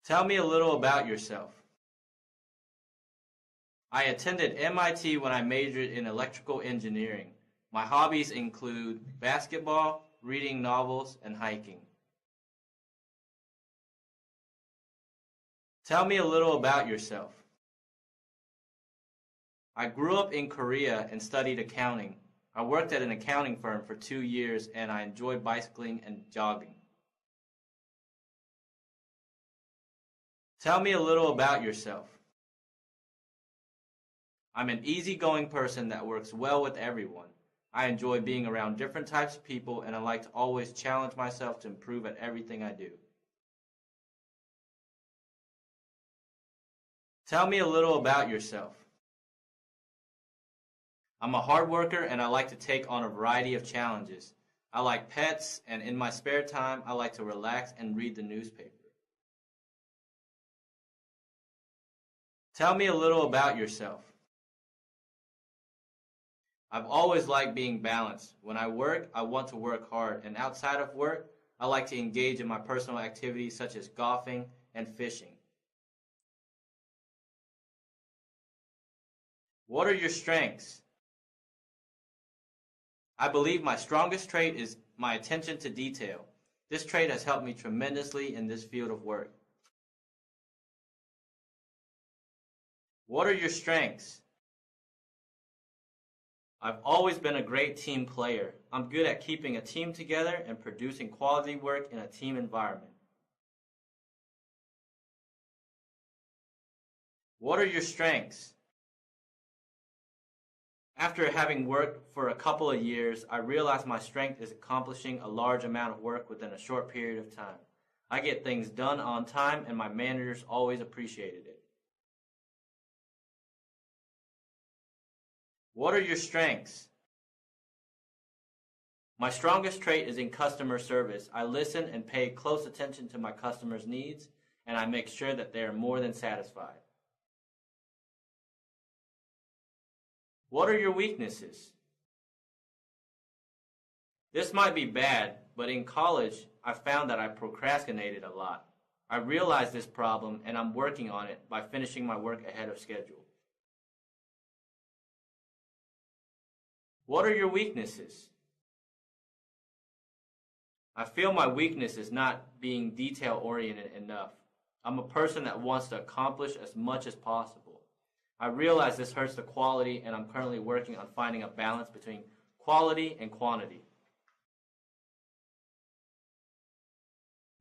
Tell me a little about yourself. I attended MIT when I majored in electrical engineering. My hobbies include basketball, reading novels, and hiking. Tell me a little about yourself. I grew up in Korea and studied accounting. I worked at an accounting firm for 2 years and I enjoyed bicycling and jogging. Tell me a little about yourself. I'm an easygoing person that works well with everyone. I enjoy being around different types of people and I like to always challenge myself to improve at everything I do. Tell me a little about yourself. I'm a hard worker and I like to take on a variety of challenges. I like pets and in my spare time I like to relax and read the newspaper. Tell me a little about yourself. I've always liked being balanced. When I work, I want to work hard, and outside of work, I like to engage in my personal activities such as golfing and fishing. What are your strengths? I believe my strongest trait is my attention to detail. This trait has helped me tremendously in this field of work. What are your strengths? I've always been a great team player. I'm good at keeping a team together and producing quality work in a team environment. What are your strengths? After having worked for a couple of years, I realized my strength is accomplishing a large amount of work within a short period of time. I get things done on time and my managers always appreciated it. What are your strengths? My strongest trait is in customer service. I listen and pay close attention to my customers' needs, and I make sure that they are more than satisfied. What are your weaknesses? This might be bad, but in college, I found that I procrastinated a lot. I realized this problem, and I'm working on it by finishing my work ahead of schedule. What are your weaknesses? I feel my weakness is not being detail-oriented enough. I'm a person that wants to accomplish as much as possible. I realize this hurts the quality, and I'm currently working on finding a balance between quality and quantity.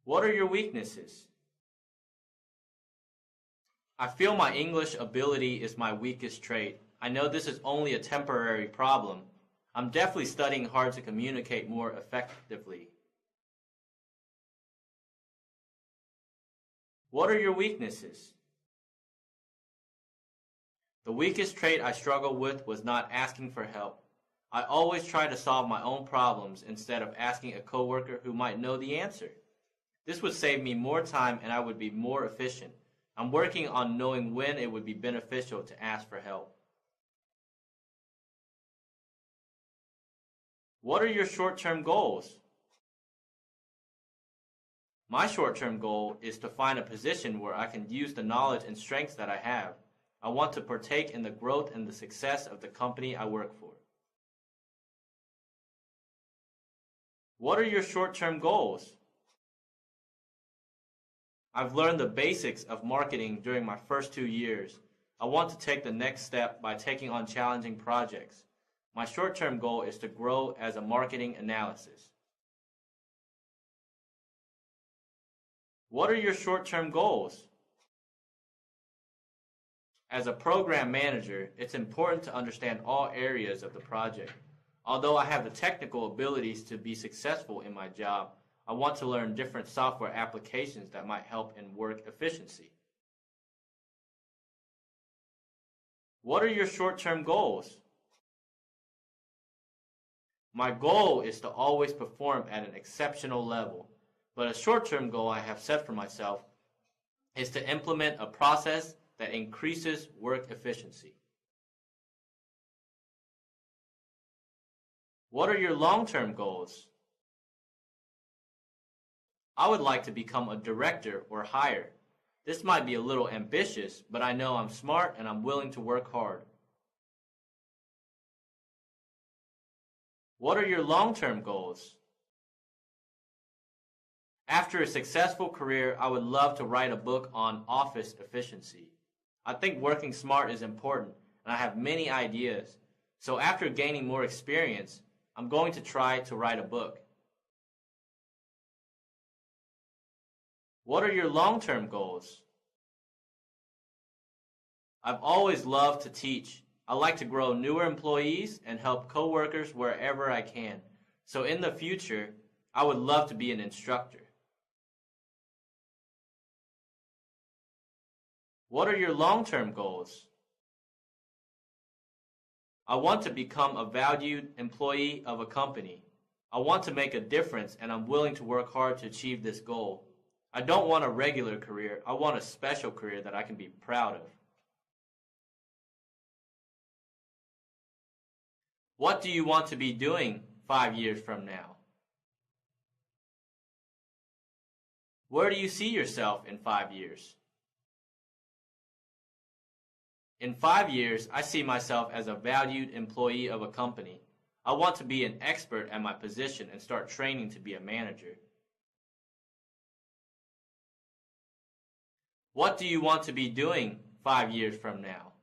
What are your weaknesses? I feel my English ability is my weakest trait. I know this is only a temporary problem. I'm definitely studying hard to communicate more effectively. What are your weaknesses? The weakest trait I struggled with was not asking for help. I always try to solve my own problems instead of asking a coworker who might know the answer. This would save me more time and I would be more efficient. I'm working on knowing when it would be beneficial to ask for help. What are your short-term goals? My short-term goal is to find a position where I can use the knowledge and strengths that I have. I want to partake in the growth and the success of the company I work for. What are your short-term goals? I've learned the basics of marketing during my first 2 years. I want to take the next step by taking on challenging projects. My short-term goal is to grow as a marketing analyst. What are your short-term goals? As a program manager, it's important to understand all areas of the project. Although I have the technical abilities to be successful in my job, I want to learn different software applications that might help in work efficiency. What are your short-term goals? My goal is to always perform at an exceptional level, but a short-term goal I have set for myself is to implement a process that increases work efficiency. What are your long-term goals? I would like to become a director or higher. This might be a little ambitious, but I know I'm smart and I'm willing to work hard. What are your long-term goals? After a successful career, I would love to write a book on office efficiency. I think working smart is important, and I have many ideas. So after gaining more experience, I'm going to try to write a book. What are your long-term goals? I've always loved to teach. I like to grow newer employees and help coworkers wherever I can. So in the future, I would love to be an instructor. What are your long-term goals? I want to become a valued employee of a company. I want to make a difference, and I'm willing to work hard to achieve this goal. I don't want a regular career. I want a special career that I can be proud of. What do you want to be doing 5 years from now? Where do you see yourself in 5 years? In 5 years, I see myself as a valued employee of a company. I want to be an expert at my position and start training to be a manager. What do you want to be doing 5 years from now?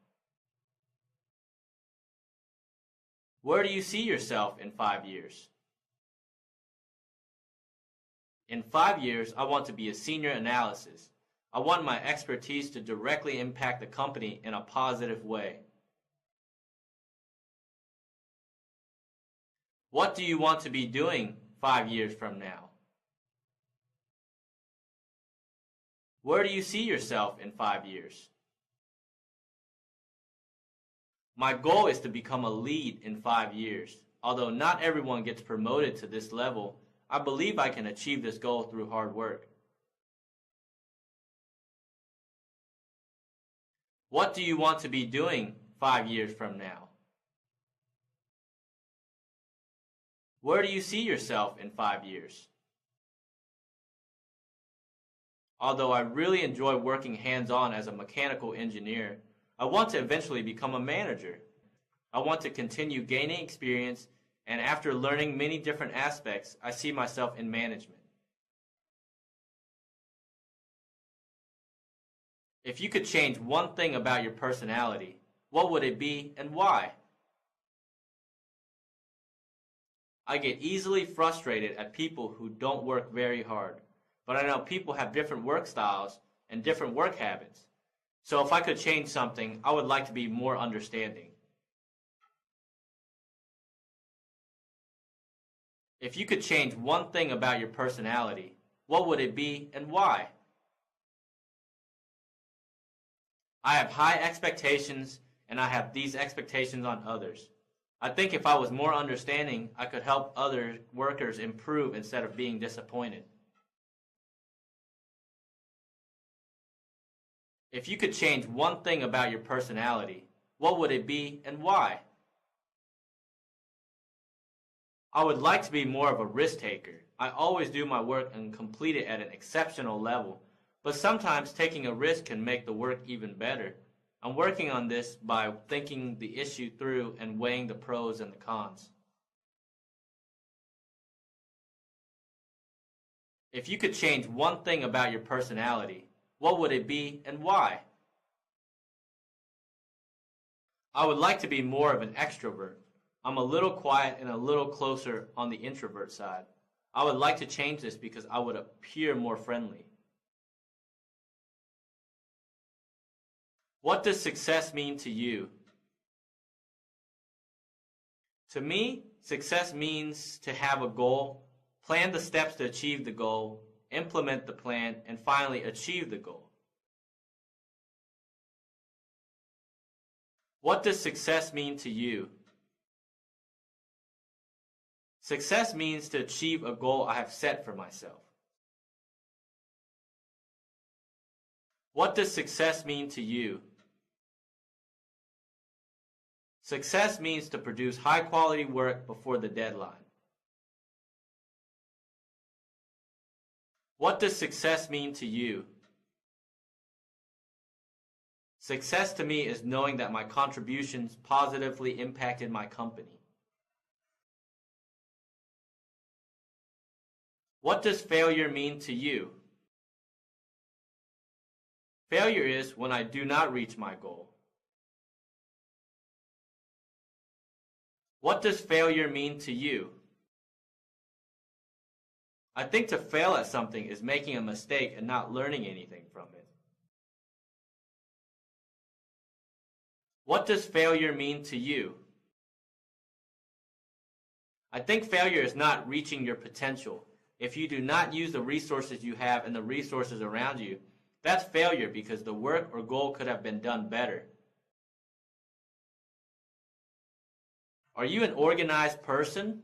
Where do you see yourself in 5 years? In 5 years, I want to be a senior analyst. I want my expertise to directly impact the company in a positive way. What do you want to be doing 5 years from now? Where do you see yourself in 5 years? My goal is to become a lead in 5 years. Although not everyone gets promoted to this level, I believe I can achieve this goal through hard work. What do you want to be doing 5 years from now? Where do you see yourself in 5 years? Although I really enjoy working hands-on as a mechanical engineer, I want to eventually become a manager. I want to continue gaining experience, and after learning many different aspects, I see myself in management. If you could change one thing about your personality, what would it be and why? I get easily frustrated at people who don't work very hard, but I know people have different work styles and different work habits. So if I could change something, I would like to be more understanding. If you could change one thing about your personality, what would it be and why? I have high expectations, and I have these expectations on others. I think if I was more understanding, I could help other workers improve instead of being disappointed. If you could change one thing about your personality, what would it be and why? I would like to be more of a risk taker. I always do my work and complete it at an exceptional level, but sometimes taking a risk can make the work even better. I'm working on this by thinking the issue through and weighing the pros and the cons. If you could change one thing about your personality, what would it be and why? I would like to be more of an extrovert. I'm a little quiet and a little closer on the introvert side. I would like to change this because I would appear more friendly. What does success mean to you? To me, success means to have a goal, plan the steps to achieve the goal, implement the plan, and finally achieve the goal. What does success mean to you? Success means to achieve a goal I have set for myself. What does success mean to you? Success means to produce high-quality work before the deadline. What does success mean to you? Success to me is knowing that my contributions positively impacted my company. What does failure mean to you? Failure is when I do not reach my goal. What does failure mean to you? I think to fail at something is making a mistake and not learning anything from it. What does failure mean to you? I think failure is not reaching your potential. If you do not use the resources you have and the resources around you, that's failure because the work or goal could have been done better. Are you an organized person?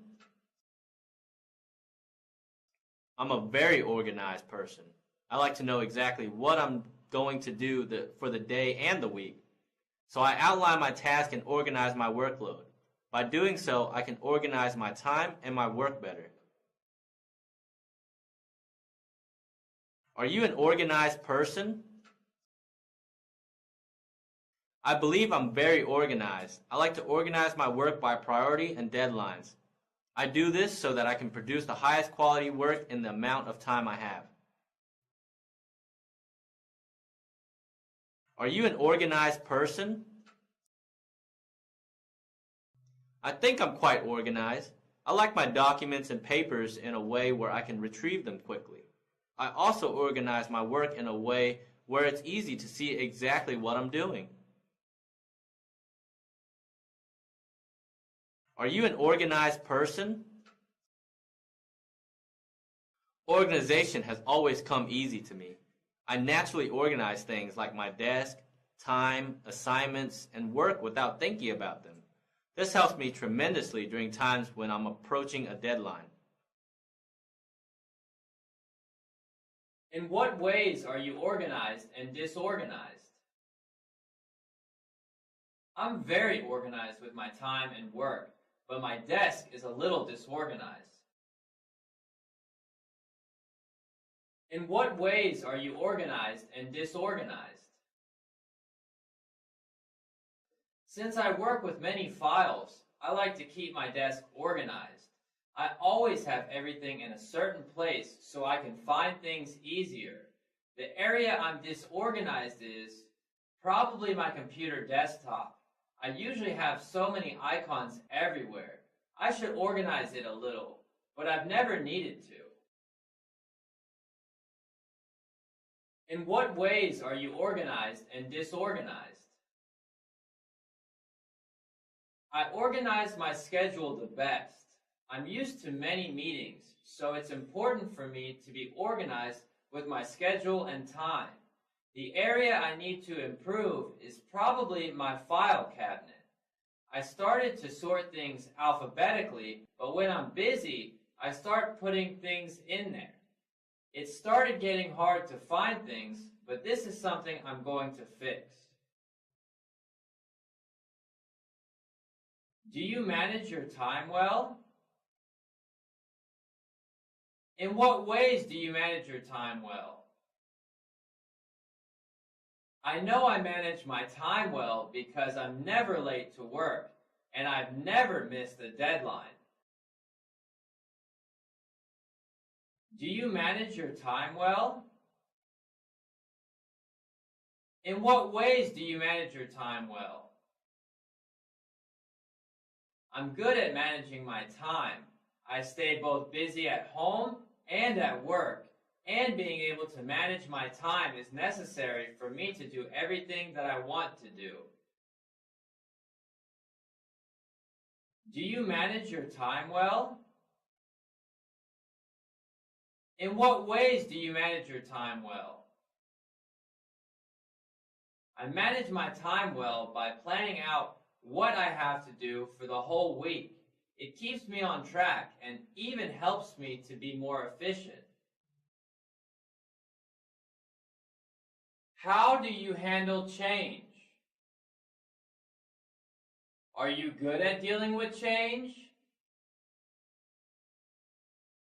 I'm a very organized person. I like to know exactly what I'm going to do for the day and the week. So I outline my task and organize my workload. By doing so, I can organize my time and my work better. Are you an organized person? I believe I'm very organized. I like to organize my work by priority and deadlines. I do this so that I can produce the highest quality work in the amount of time I have. Are you an organized person? I think I'm quite organized. I like my documents and papers in a way where I can retrieve them quickly. I also organize my work in a way where it's easy to see exactly what I'm doing. Are you an organized person? Organization has always come easy to me. I naturally organize things like my desk, time, assignments, and work without thinking about them. This helps me tremendously during times when I'm approaching a deadline. In what ways are you organized and disorganized? I'm very organized with my time and work, but my desk is a little disorganized. In what ways are you organized and disorganized? Since I work with many files, I like to keep my desk organized. I always have everything in a certain place so I can find things easier. The area I'm disorganized is probably my computer desktop. I usually have so many icons everywhere. I should organize it a little, but I've never needed to. In what ways are you organized and disorganized? I organize my schedule the best. I'm used to many meetings, so it's important for me to be organized with my schedule and time. The area I need to improve is probably my file cabinet. I started to sort things alphabetically, but when I'm busy, I start putting things in there. It started getting hard to find things, but this is something I'm going to fix. Do you manage your time well? In what ways do you manage your time well? I know I manage my time well because I'm never late to work and I've never missed a deadline. Do you manage your time well? In what ways do you manage your time well? I'm good at managing my time. I stay both busy at home and at work, and being able to manage my time is necessary for me to do everything that I want to do. Do you manage your time well? In what ways do you manage your time well? I manage my time well by planning out what I have to do for the whole week. It keeps me on track and even helps me to be more efficient. How do you handle change? Are you good at dealing with change?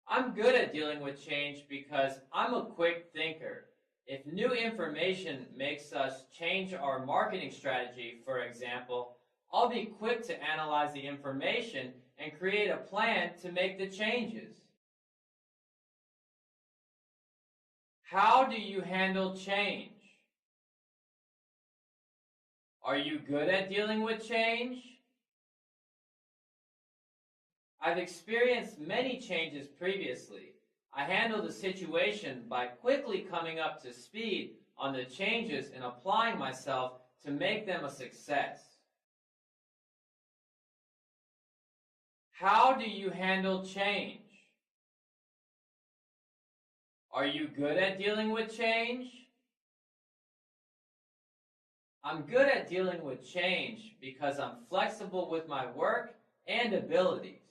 I'm good at dealing with change because I'm a quick thinker. If new information makes us change our marketing strategy, for example, I'll be quick to analyze the information and create a plan to make the changes. How do you handle change? Are you good at dealing with change? I've experienced many changes previously. I handle the situation by quickly coming up to speed on the changes and applying myself to make them a success. How do you handle change? Are you good at dealing with change? I'm good at dealing with change because I'm flexible with my work and abilities.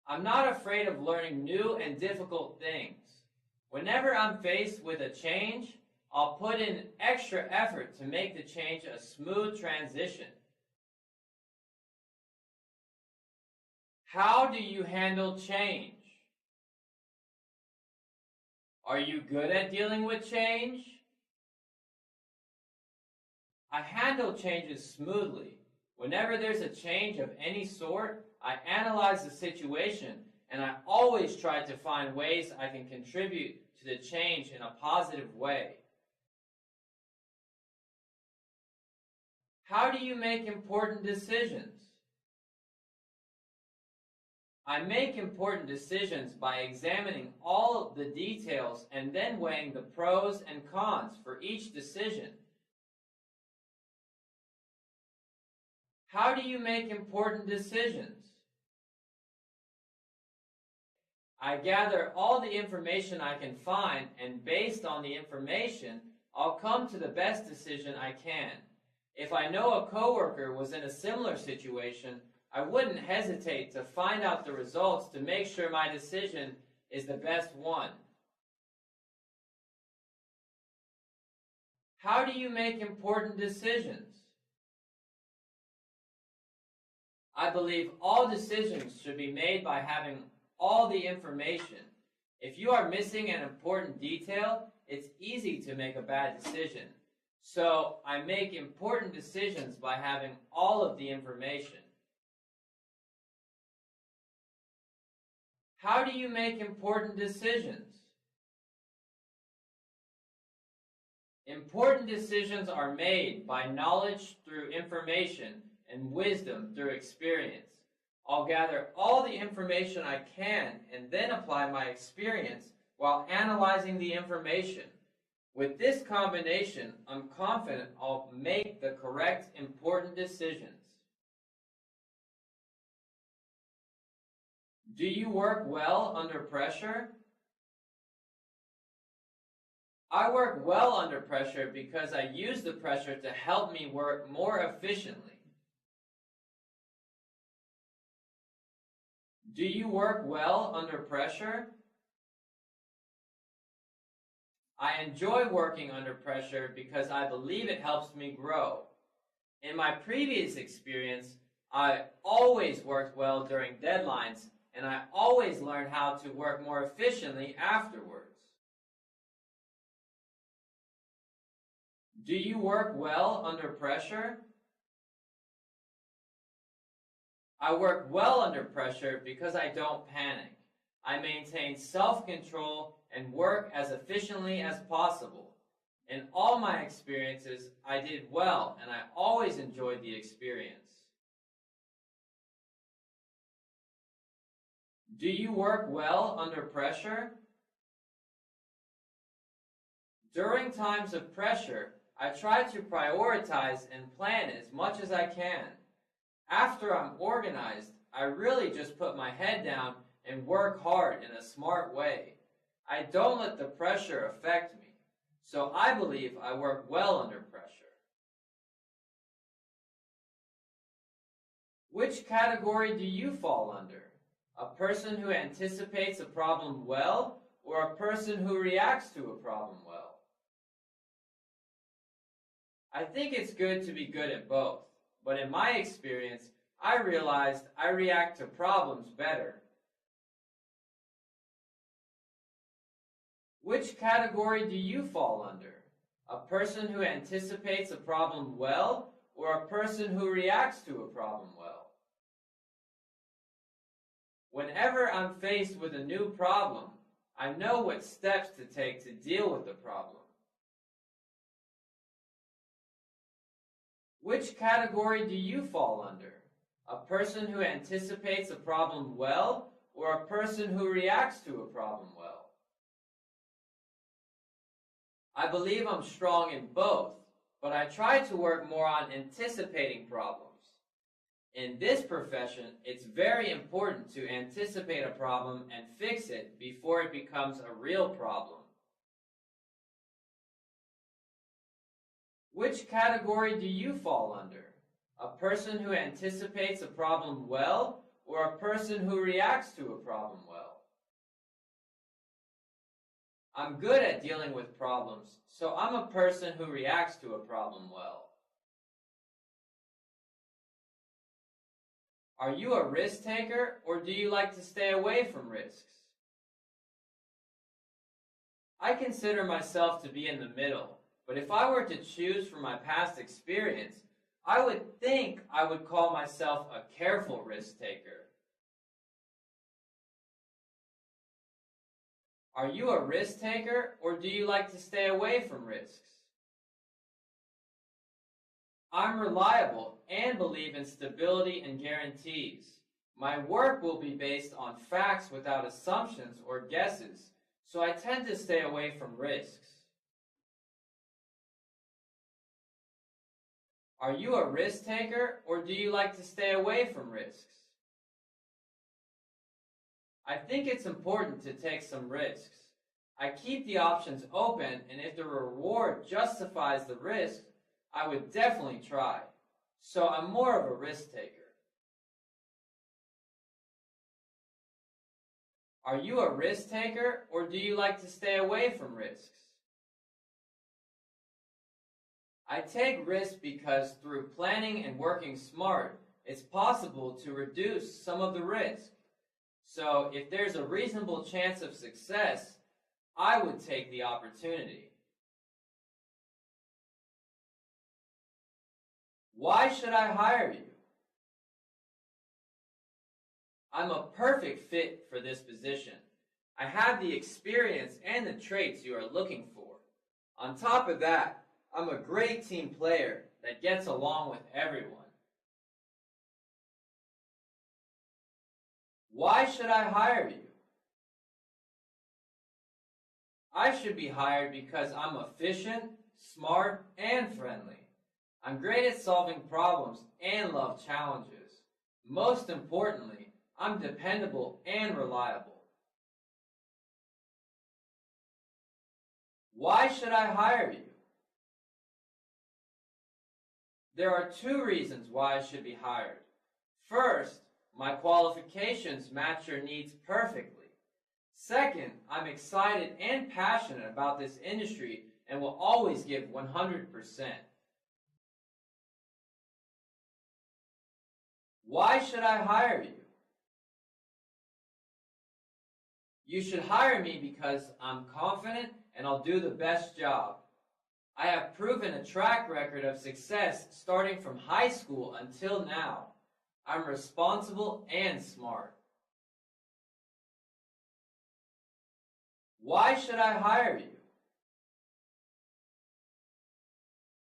I'm not afraid of learning new and difficult things. Whenever I'm faced with a change, I'll put in extra effort to make the change a smooth transition. How do you handle change? Are you good at dealing with change? I handle changes smoothly. Whenever there's a change of any sort, I analyze the situation and I always try to find ways I can contribute to the change in a positive way. How do you make important decisions? I make important decisions by examining all the details and then weighing the pros and cons for each decision. How do you make important decisions? I gather all the information I can find, and based on the information, I'll come to the best decision I can. If I know a coworker was in a similar situation, I wouldn't hesitate to find out the results to make sure my decision is the best one. How do you make important decisions? I believe all decisions should be made by having all the information. If you are missing an important detail, it's easy to make a bad decision. So I make important decisions by having all of the information. How do you make important decisions? Important decisions are made by knowledge through information and wisdom through experience. I'll gather all the information I can and then apply my experience while analyzing the information. With this combination, I'm confident I'll make the correct, important decisions. Do you work well under pressure? I work well under pressure because I use the pressure to help me work more efficiently. Do you work well under pressure? I enjoy working under pressure because I believe it helps me grow. In my previous experience, I always worked well during deadlines, and I always learned how to work more efficiently afterwards. Do you work well under pressure? I work well under pressure because I don't panic. I maintain self-control and work as efficiently as possible. In all my experiences, I did well, and I always enjoyed the experience. Do you work well under pressure? During times of pressure, I try to prioritize and plan as much as I can. After I'm organized, I really just put my head down and work hard in a smart way. I don't let the pressure affect me, so I believe I work well under pressure. Which category do you fall under? A person who anticipates a problem well, or a person who reacts to a problem well? I think it's good to be good at both. But in my experience, I realized I react to problems better. Which category do you fall under? person who anticipates a problem well, or a person who reacts to a problem well? Whenever I'm faced with a new problem, I know what steps to take to deal with the problem. Which category do you fall under? A person who anticipates a problem well, or a person who reacts to a problem well? I believe I'm strong in both, but I try to work more on anticipating problems. In this profession, it's very important to anticipate a problem and fix it before it becomes a real problem. Which category do you fall under? A person who anticipates a problem well, or a person who reacts to a problem well? I'm good at dealing with problems, so I'm a person who reacts to a problem well. Are you a risk taker, or do you like to stay away from risks? I consider myself to be in the middle, but if I were to choose from my past experience, I would think I would call myself a careful risk taker. Are you a risk taker, or do you like to stay away from risks? I'm reliable and believe in stability and guarantees. My work will be based on facts without assumptions or guesses, so I tend to stay away from risks. Are you a risk taker, or do you like to stay away from risks? I think it's important to take some risks. I keep the options open, and if the reward justifies the risk, I would definitely try. So I'm more of a risk taker. Are you a risk taker, or do you like to stay away from risks? I take risks because through planning and working smart, it's possible to reduce some of the risk. So if there's a reasonable chance of success, I would take the opportunity. Why should I hire you? I'm a perfect fit for this position. I have the experience and the traits you are looking for. On top of that, I'm a great team player that gets along with everyone. Why should I hire you? I should be hired because I'm efficient, smart, and friendly. I'm great at solving problems and love challenges. Most importantly, I'm dependable and reliable. Why should I hire you? There are two reasons why I should be hired. First, my qualifications match your needs perfectly. Second, I'm excited and passionate about this industry and will always give 100%. Why should I hire you? You should hire me because I'm confident and I'll do the best job. I have proven a track record of success starting from high school until now. I'm responsible and smart. Why should I hire you?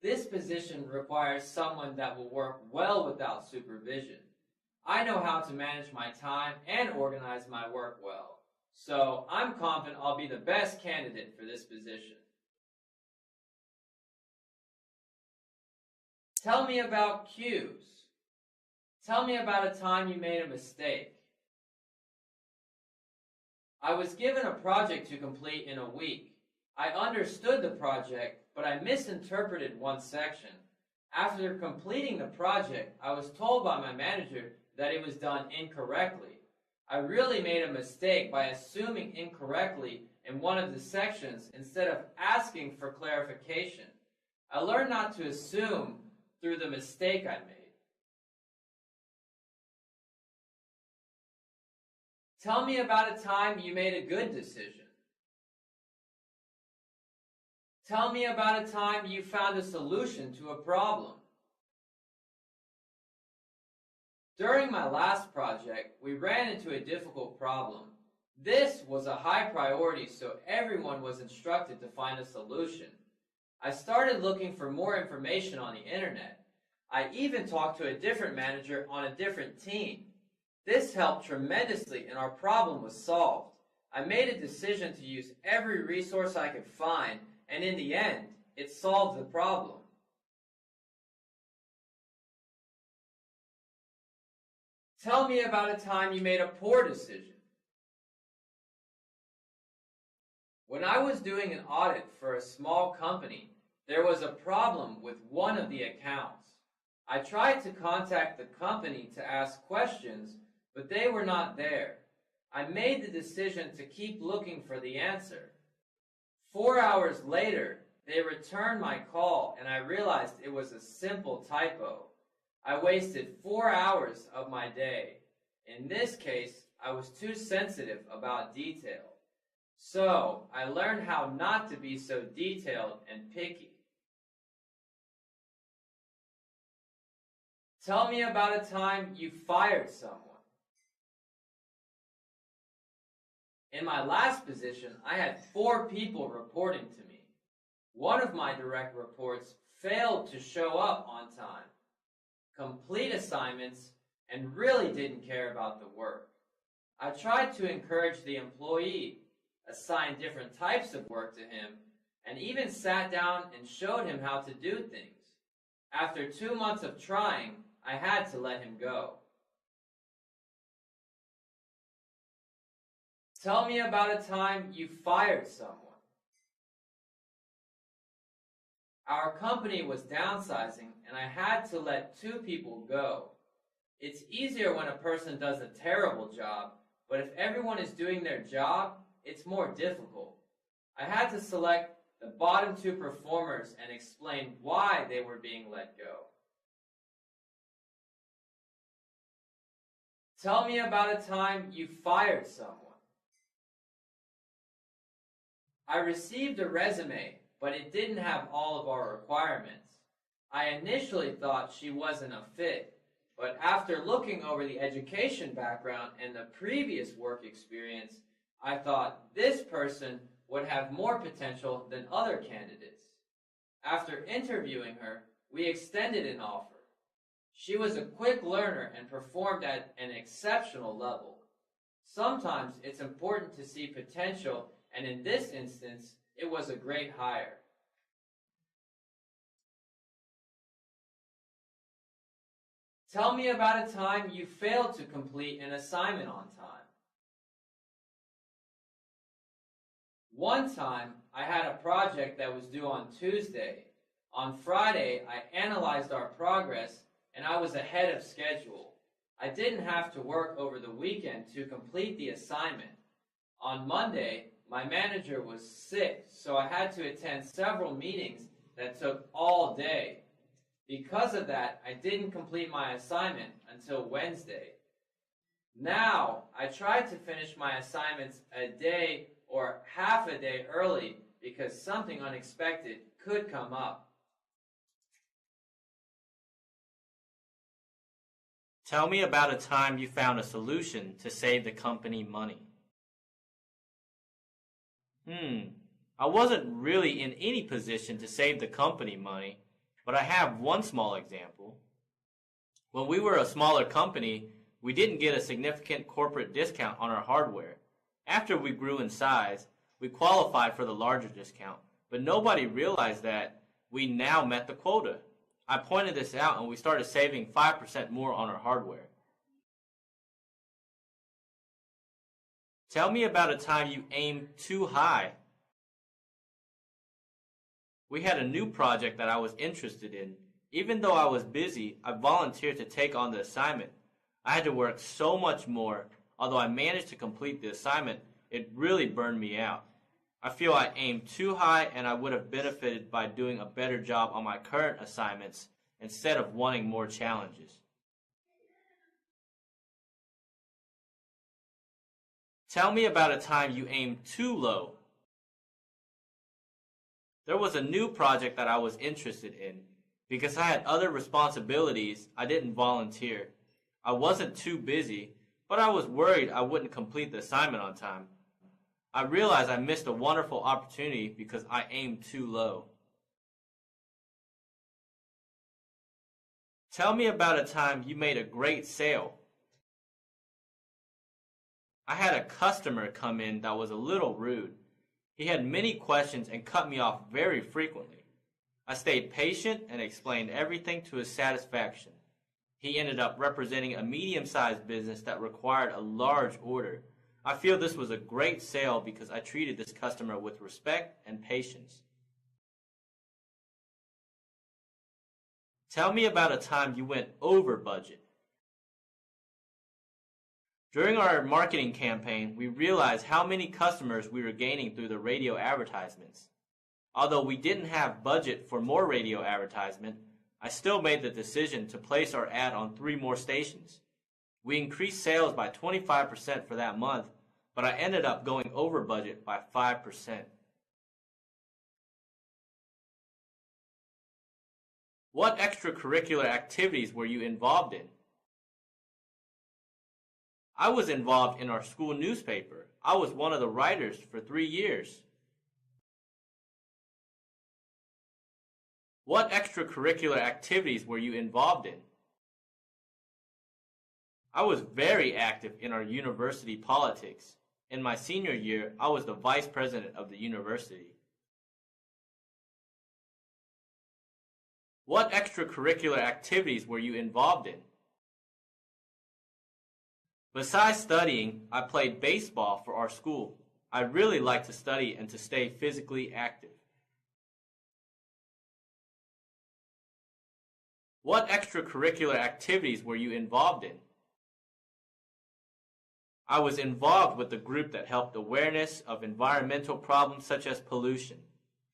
This position requires someone that will work well without supervision. I know how to manage my time and organize my work well, so I'm confident I'll be the best candidate for this position. Tell me about cues. Tell me about a time you made a mistake. I was given a project to complete in a week. I understood the project, but I misinterpreted one section. After completing the project, I was told by my manager that it was done incorrectly. I really made a mistake by assuming incorrectly in one of the sections instead of asking for clarification. I learned not to assume through the mistake I made. Tell me about a time you made a good decision. Tell me about a time you found a solution to a problem. During my last project, we ran into a difficult problem. This was a high priority, so everyone was instructed to find a solution. I started looking for more information on the internet. I even talked to a different manager on a different team. This helped tremendously and our problem was solved. I made a decision to use every resource I could find, and in the end, it solved the problem. Tell me about a time you made a poor decision. When I was doing an audit for a small company, there was a problem with one of the accounts. I tried to contact the company to ask questions, but they were not there. I made the decision to keep looking for the answer. 4 hours later, they returned my call and I realized it was a simple typo. I wasted 4 hours of my day. In this case, I was too sensitive about detail. So, I learned how not to be so detailed and picky. Tell me about a time you fired someone. In my last position, I had 4 people reporting to me. One of my direct reports failed to show up on time, complete assignments, and really didn't care about the work. I tried to encourage the employee, assigned different types of work to him, and even sat down and showed him how to do things. After 2 months of trying, I had to let him go. Tell me about a time you fired someone. Our company was downsizing and I had to let 2 people go. It's easier when a person does a terrible job, but if everyone is doing their job, it's more difficult. I had to select the bottom 2 performers and explain why they were being let go. Tell me about a time you fired someone. I received a resume, but it didn't have all of our requirements. I initially thought she wasn't a fit, but after looking over the education background and the previous work experience, I thought this person would have more potential than other candidates. After interviewing her, we extended an offer. She was a quick learner and performed at an exceptional level. Sometimes it's important to see potential, and in this instance, it was a great hire. Tell me about a time you failed to complete an assignment on time. One time, I had a project that was due on Tuesday. On Friday, I analyzed our progress and I was ahead of schedule. I didn't have to work over the weekend to complete the assignment. On Monday, my manager was sick, so I had to attend several meetings that took all day. Because of that, I didn't complete my assignment until Wednesday. Now, I tried to finish my assignments a day or half a day early because something unexpected could come up. Tell me about a time you found a solution to save the company money. I wasn't really in any position to save the company money, but I have one small example. When we were a smaller company, we didn't get a significant corporate discount on our hardware. After we grew in size, we qualified for the larger discount, but nobody realized that we now met the quota. I pointed this out and we started saving 5% more on our hardware. Tell me about a time you aimed too high. We had a new project that I was interested in. Even though I was busy, I volunteered to take on the assignment. I had to work so much more. Although I managed to complete the assignment, it really burned me out. I feel I aimed too high and I would have benefited by doing a better job on my current assignments instead of wanting more challenges. Tell me about a time you aimed too low. There was a new project that I was interested in. Because I had other responsibilities, I didn't volunteer. I wasn't too busy, but I was worried I wouldn't complete the assignment on time. I realized I missed a wonderful opportunity because I aimed too low. Tell me about a time you made a great sale. I had a customer come in that was a little rude. He had many questions and cut me off very frequently. I stayed patient and explained everything to his satisfaction. He ended up representing a medium-sized business that required a large order. I feel this was a great sale because I treated this customer with respect and patience. Tell me about a time you went over budget. During our marketing campaign, we realized how many customers we were gaining through the radio advertisements. Although we didn't have budget for more radio advertisement, I still made the decision to place our ad on 3 more stations. We increased sales by 25% for that month, but I ended up going over budget by 5%. What extracurricular activities were you involved in? I was involved in our school newspaper. I was one of the writers for 3 years. What extracurricular activities were you involved in? I was very active in our university politics. In my senior year, I was the vice president of the university. What extracurricular activities were you involved in? Besides studying, I played baseball for our school. I really like to study and to stay physically active. What extracurricular activities were you involved in? I was involved with the group that helped awareness of environmental problems such as pollution.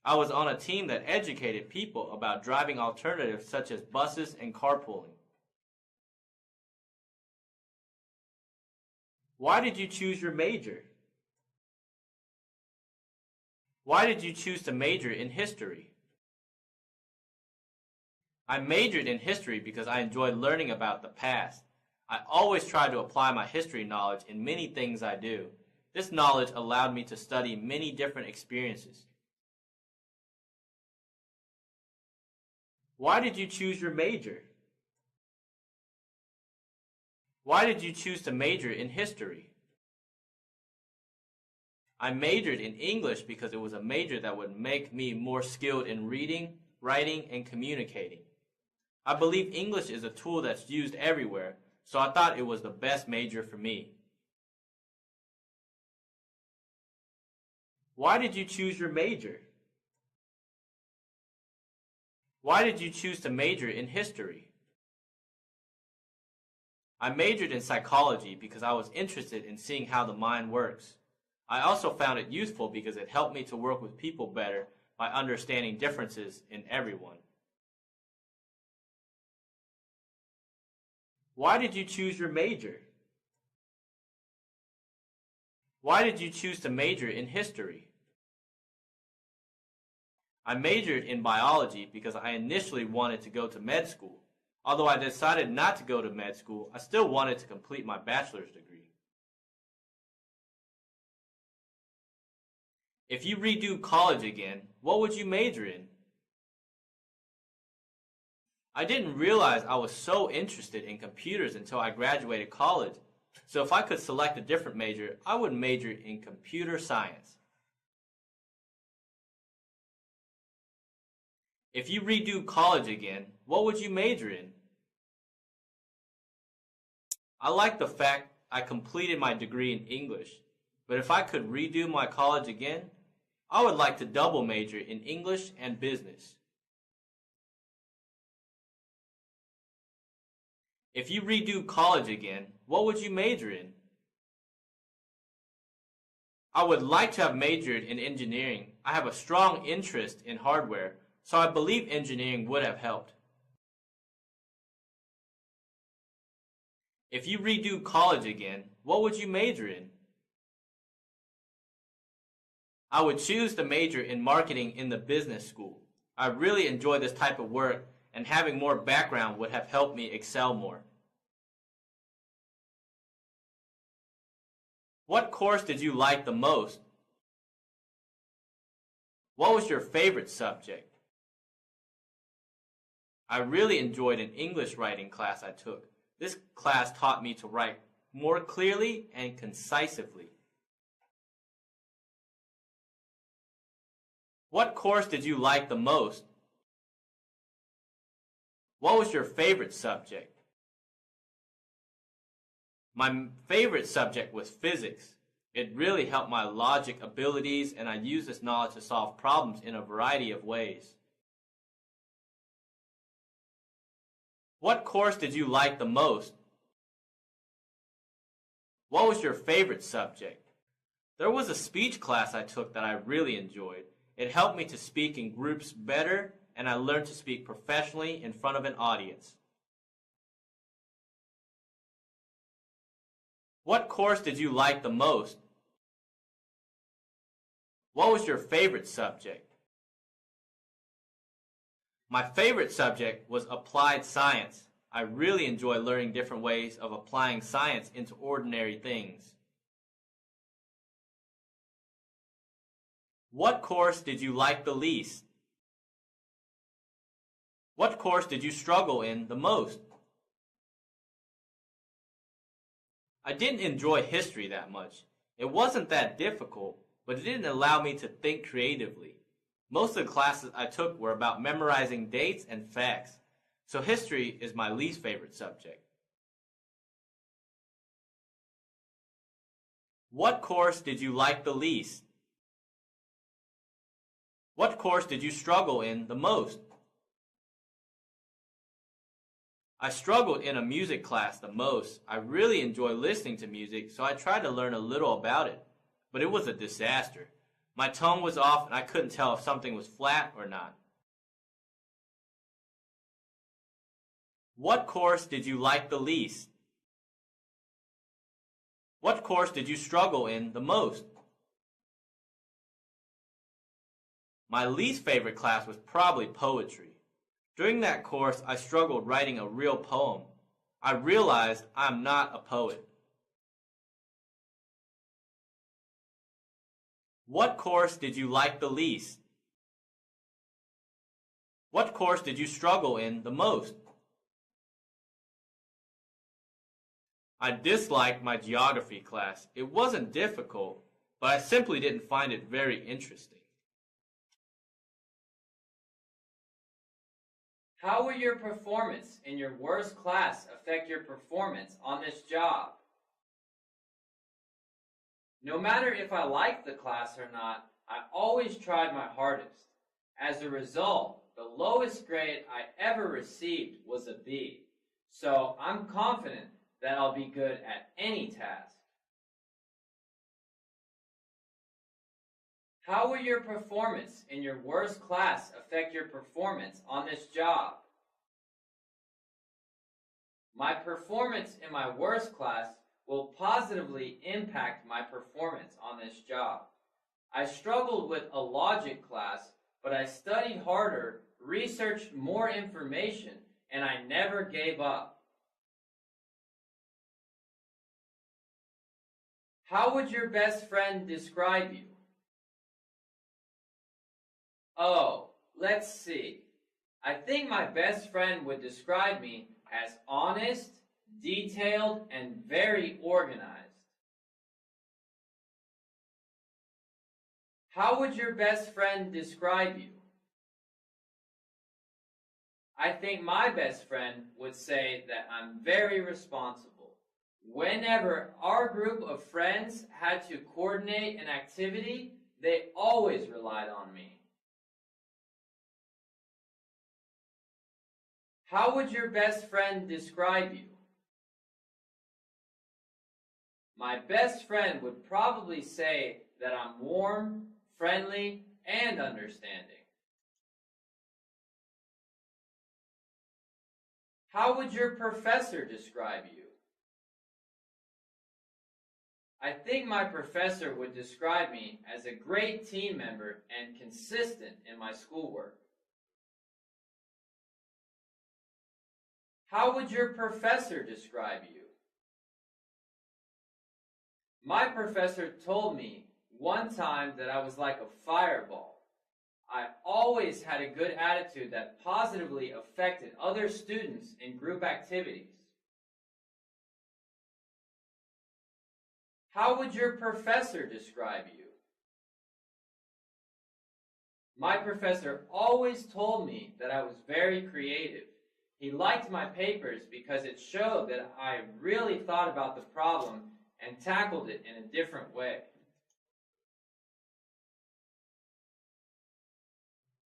I was on a team that educated people about driving alternatives such as buses and carpooling. Why did you choose your major? Why did you choose to major in history? I majored in history because I enjoy learning about the past. I always try to apply my history knowledge in many things I do. This knowledge allowed me to study many different experiences. Why did you choose your major? Why did you choose to major in history? I majored in English because it was a major that would make me more skilled in reading, writing, and communicating. I believe English is a tool that's used everywhere, so I thought it was the best major for me. Why did you choose your major? Why did you choose to major in history? I majored in psychology because I was interested in seeing how the mind works. I also found it useful because it helped me to work with people better by understanding differences in everyone. Why did you choose your major? Why did you choose to major in history? I majored in biology because I initially wanted to go to med school. Although I decided not to go to med school, I still wanted to complete my bachelor's degree. If you redo college again, what would you major in? I didn't realize I was so interested in computers until I graduated college. So if I could select a different major, I would major in computer science. If you redo college again, what would you major in? I like the fact I completed my degree in English, but if I could redo my college again, I would like to double major in English and business. If you redo college again, what would you major in? I would like to have majored in engineering. I have a strong interest in hardware, so I believe engineering would have helped. If you redo college again, what would you major in? I would choose to major in marketing in the business school. I really enjoy this type of work, and having more background would have helped me excel more. What course did you like the most? What was your favorite subject? I really enjoyed an English writing class I took. This class taught me to write more clearly and concisely. What course did you like the most? What was your favorite subject? My favorite subject was physics. It really helped my logic abilities, and I used this knowledge to solve problems in a variety of ways. What course did you like the most? What was your favorite subject? There was a speech class I took that I really enjoyed. It helped me to speak in groups better, and I learned to speak professionally in front of an audience. What course did you like the most? What was your favorite subject? My favorite subject was applied science. I really enjoy learning different ways of applying science into ordinary things. What course did you like the least? What course did you struggle in the most? I didn't enjoy history that much. It wasn't that difficult, but it didn't allow me to think creatively. Most of the classes I took were about memorizing dates and facts, so history is my least favorite subject. What course did you like the least? What course did you struggle in the most? I struggled in a music class the most. I really enjoy listening to music, so I tried to learn a little about it, but it was a disaster. My tone was off, and I couldn't tell if something was flat or not. What course did you like the least? What course did you struggle in the most? My least favorite class was probably poetry. During that course, I struggled writing a real poem. I realized I'm not a poet. What course did you like the least? What course did you struggle in the most? I disliked my geography class. It wasn't difficult, but I simply didn't find it very interesting. How will your performance in your worst class affect your performance on this job? No matter if I liked the class or not, I always tried my hardest. As a result, the lowest grade I ever received was a B. So I'm confident that I'll be good at any task. How will your performance in your worst class affect your performance on this job? My performance in my worst class will positively impact my performance on this job. I struggled with a logic class, but I studied harder, researched more information, and I never gave up. How would your best friend describe you? Oh, let's see. I think my best friend would describe me as honest, detailed, and very organized. How would your best friend describe you? I think my best friend would say that I'm very responsible. Whenever our group of friends had to coordinate an activity, they always relied on me. How would your best friend describe you? My best friend would probably say that I'm warm, friendly, and understanding. How would your professor describe you? I think my professor would describe me as a great team member and consistent in my schoolwork. How would your professor describe you? My professor told me one time that I was like a fireball. I always had a good attitude that positively affected other students in group activities. How would your professor describe you? My professor always told me that I was very creative. He liked my papers because it showed that I really thought about the problem and tackled it in a different way.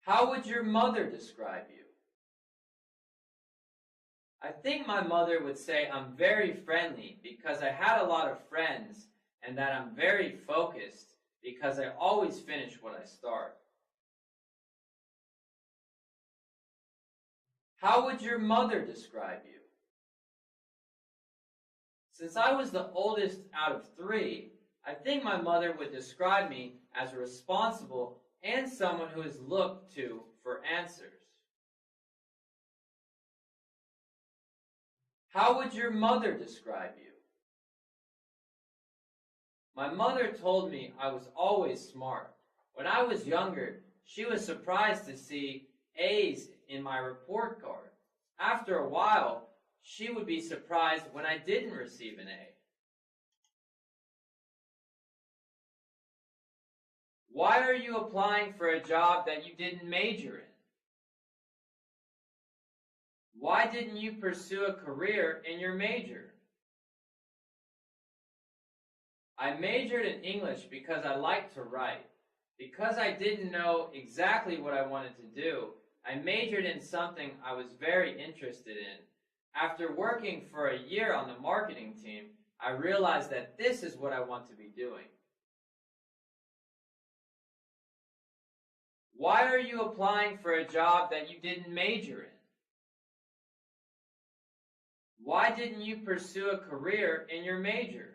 How would your mother describe you? I think my mother would say I'm very friendly because I had a lot of friends, and that I'm very focused because I always finish what I start. How would your mother describe you? Since I was the oldest out of 3, I think my mother would describe me as responsible and someone who is looked to for answers. How would your mother describe you? My mother told me I was always smart. When I was younger, she was surprised to see A's in my report card. After a while, she would be surprised when I didn't receive an A. Why are you applying for a job that you didn't major in? Why didn't you pursue a career in your major? I majored in English because I liked to write. Because I didn't know exactly what I wanted to do, I majored in something I was very interested in. After working for a year on the marketing team, I realized that this is what I want to be doing. Why are you applying for a job that you didn't major in? Why didn't you pursue a career in your major?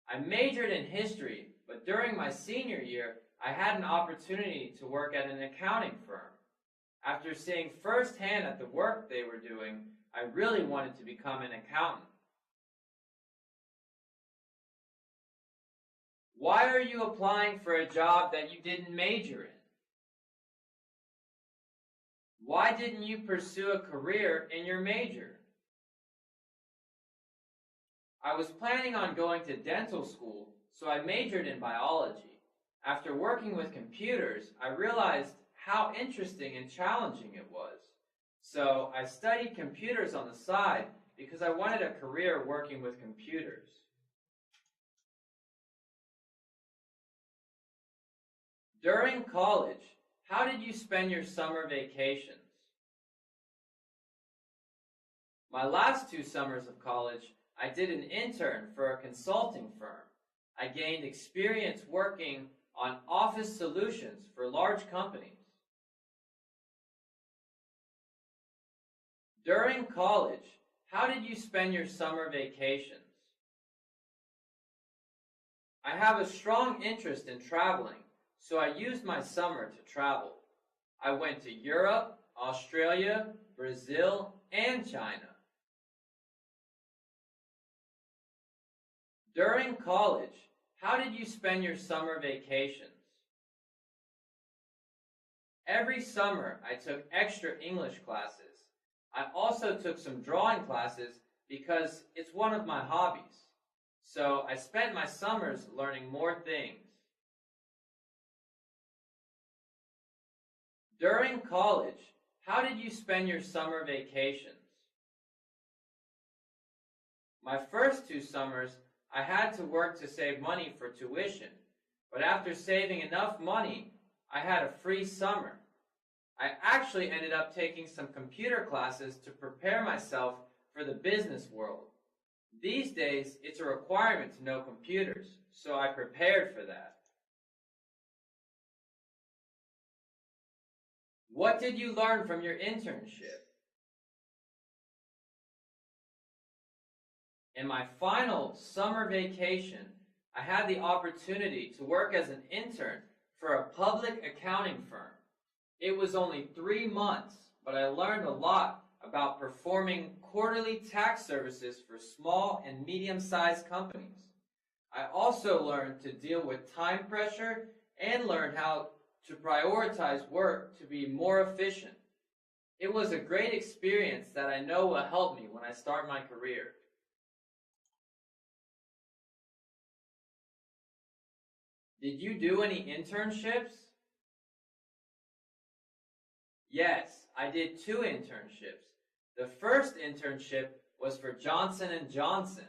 I majored in history, but during my senior year, I had an opportunity to work at an accounting firm. After seeing firsthand at the work they were doing, I really wanted to become an accountant. Why are you applying for a job that you didn't major in? Why didn't you pursue a career in your major? I was planning on going to dental school, so I majored in biology. After working with computers, I realized how interesting and challenging it was. So I studied computers on the side because I wanted a career working with computers. During college, how did you spend your summer vacations? My last 2 summers of college, I did an intern for a consulting firm. I gained experience working on office solutions for large companies. During college, how did you spend your summer vacations? I have a strong interest in traveling, so I used my summer to travel. I went to Europe, Australia, Brazil, and China. During college, how did you spend your summer vacations? Every summer, I took extra English classes. I also took some drawing classes because it's one of my hobbies. So I spent my summers learning more things. During college, how did you spend your summer vacations? My first 2 summers, I had to work to save money for tuition, but after saving enough money, I had a free summer. I actually ended up taking some computer classes to prepare myself for the business world. These days, it's a requirement to know computers, so I prepared for that. What did you learn from your internship? In my final summer vacation, I had the opportunity to work as an intern for a public accounting firm. It was only 3 months, but I learned a lot about performing quarterly tax services for small and medium-sized companies. I also learned to deal with time pressure and learned how to prioritize work to be more efficient. It was a great experience that I know will help me when I start my career. Did you do any internships? Yes, I did 2 internships. The first internship was for Johnson & Johnson.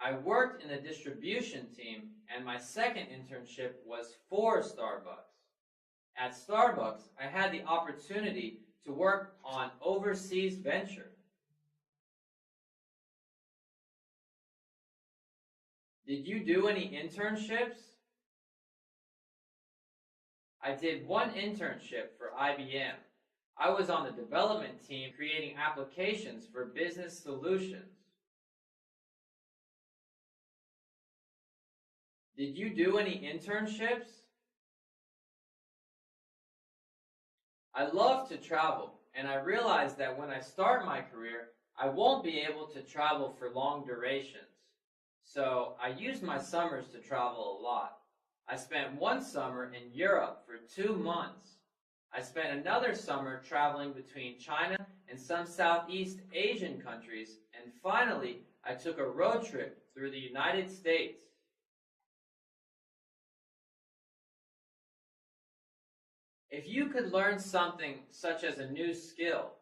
I worked in the distribution team, and my second internship was for Starbucks. At Starbucks, I had the opportunity to work on overseas venture. Did you do any internships? I did 1 internship for IBM. I was on the development team creating applications for business solutions. Did you do any internships? I love to travel, and I realize that when I start my career, I won't be able to travel for long durations. So I used my summers to travel a lot. I spent 1 summer in Europe for 2 months. I spent another summer traveling between China and some Southeast Asian countries, and finally, I took a road trip through the United States. If you could learn something such as a new skill,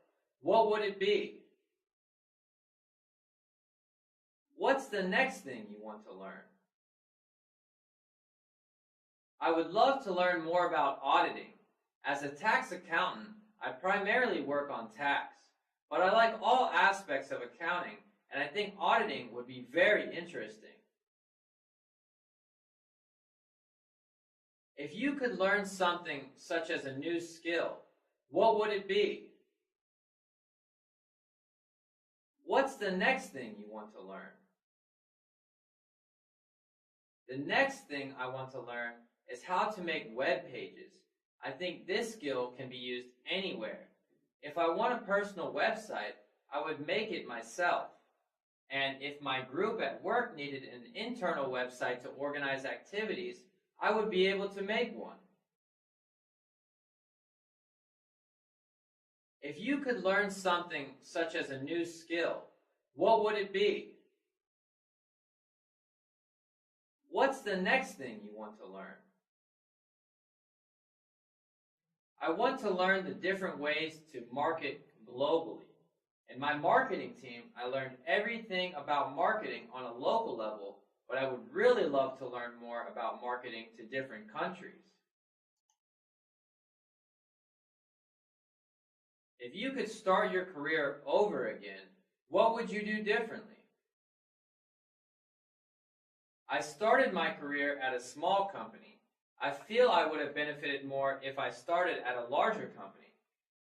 what would it be? What's the next thing you want to learn? I would love to learn more about auditing. As a tax accountant, I primarily work on tax, but I like all aspects of accounting, and I think auditing would be very interesting. If you could learn something such as a new skill, what would it be? What's the next thing you want to learn? The next thing I want to learn is how to make web pages. I think this skill can be used anywhere. If I want a personal website, I would make it myself. And if my group at work needed an internal website to organize activities, I would be able to make one. If you could learn something such as a new skill, what would it be? What's the next thing you want to learn? I want to learn the different ways to market globally. In my marketing team, I learned everything about marketing on a local level, but I would really love to learn more about marketing to different countries. If you could start your career over again, what would you do differently? I started my career at a small company. I feel I would have benefited more if I started at a larger company.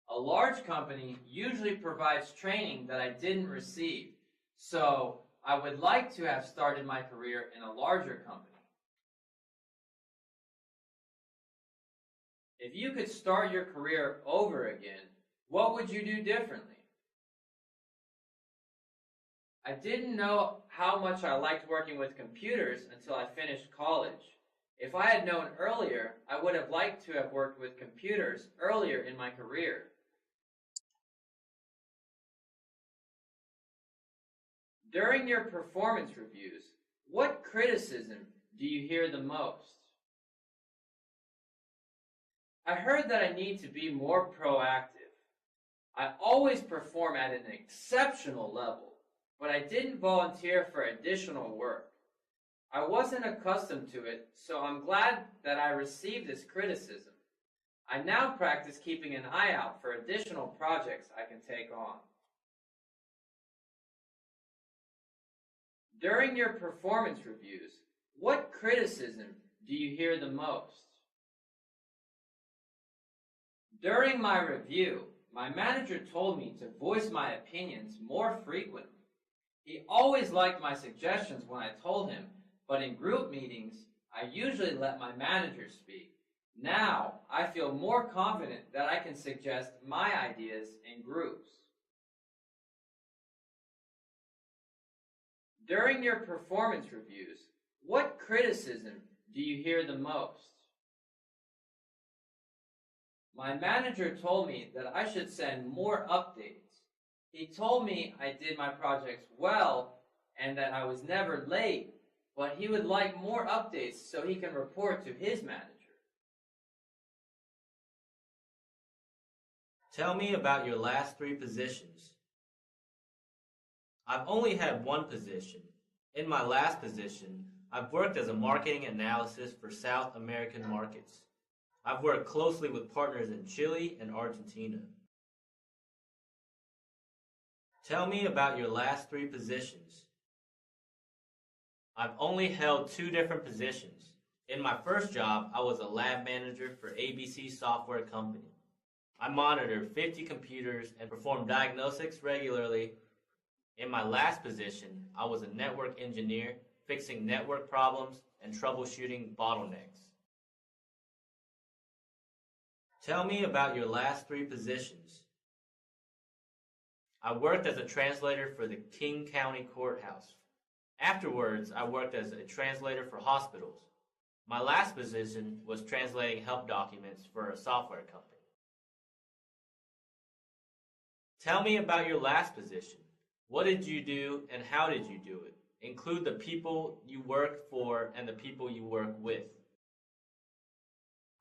A large company usually provides training that I didn't receive, so I would like to have started my career in a larger company. If you could start your career over again, what would you do differently? I didn't know how much I liked working with computers until I finished college. If I had known earlier, I would have liked to have worked with computers earlier in my career. During your performance reviews, what criticism do you hear the most? I heard that I need to be more proactive. I always perform at an exceptional level, but I didn't volunteer for additional work. I wasn't accustomed to it, so I'm glad that I received this criticism. I now practice keeping an eye out for additional projects I can take on. During your performance reviews, what criticism do you hear the most? During my review, my manager told me to voice my opinions more frequently. He always liked my suggestions when I told him, but in group meetings, I usually let my manager speak. Now, I feel more confident that I can suggest my ideas in groups. During your performance reviews, what criticism do you hear the most? My manager told me that I should send more updates. He told me I did my projects well and that I was never late, but he would like more updates so he can report to his manager. Tell me about your last 3 positions. I've only had one position. In my last position, I've worked as a marketing analyst for South American markets. I've worked closely with partners in Chile and Argentina. Tell me about your last 3 positions. I've only held 2 different positions. In my first job, I was a lab manager for ABC Software Company. I monitored 50 computers and performed diagnostics regularly. In my last position, I was a network engineer, fixing network problems and troubleshooting bottlenecks. Tell me about your last 3 positions. I worked as a translator for the King County Courthouse. Afterwards, I worked as a translator for hospitals. My last position was translating help documents for a software company. Tell me about your last position. What did you do and how did you do it? Include the people you worked for and the people you work with.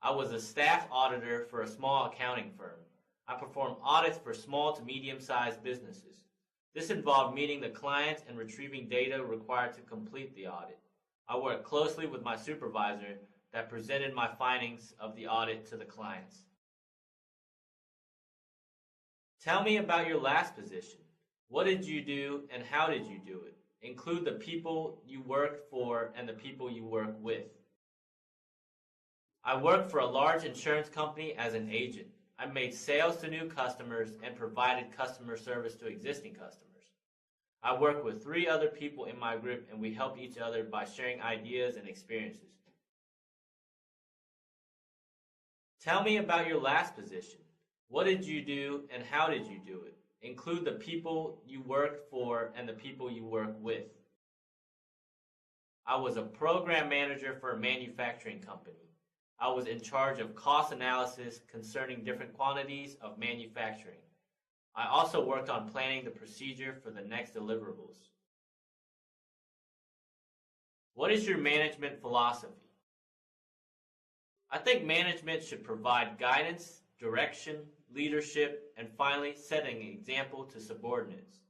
I was a staff auditor for a small accounting firm. I performed audits for small to medium-sized businesses. This involved meeting the clients and retrieving data required to complete the audit. I worked closely with my supervisor that presented my findings of the audit to the clients. Tell me about your last position. What did you do and how did you do it? Include the people you worked for and the people you work with. I worked for a large insurance company as an agent. I made sales to new customers and provided customer service to existing customers. I worked with 3 other people in my group and we helped each other by sharing ideas and experiences. Tell me about your last position. What did you do and how did you do it? Include the people you worked for and the people you work with. I was a program manager for a manufacturing company. I was in charge of cost analysis concerning different quantities of manufacturing. I also worked on planning the procedure for the next deliverables. What is your management philosophy? I think management should provide guidance, direction, leadership, and finally setting an example to subordinates.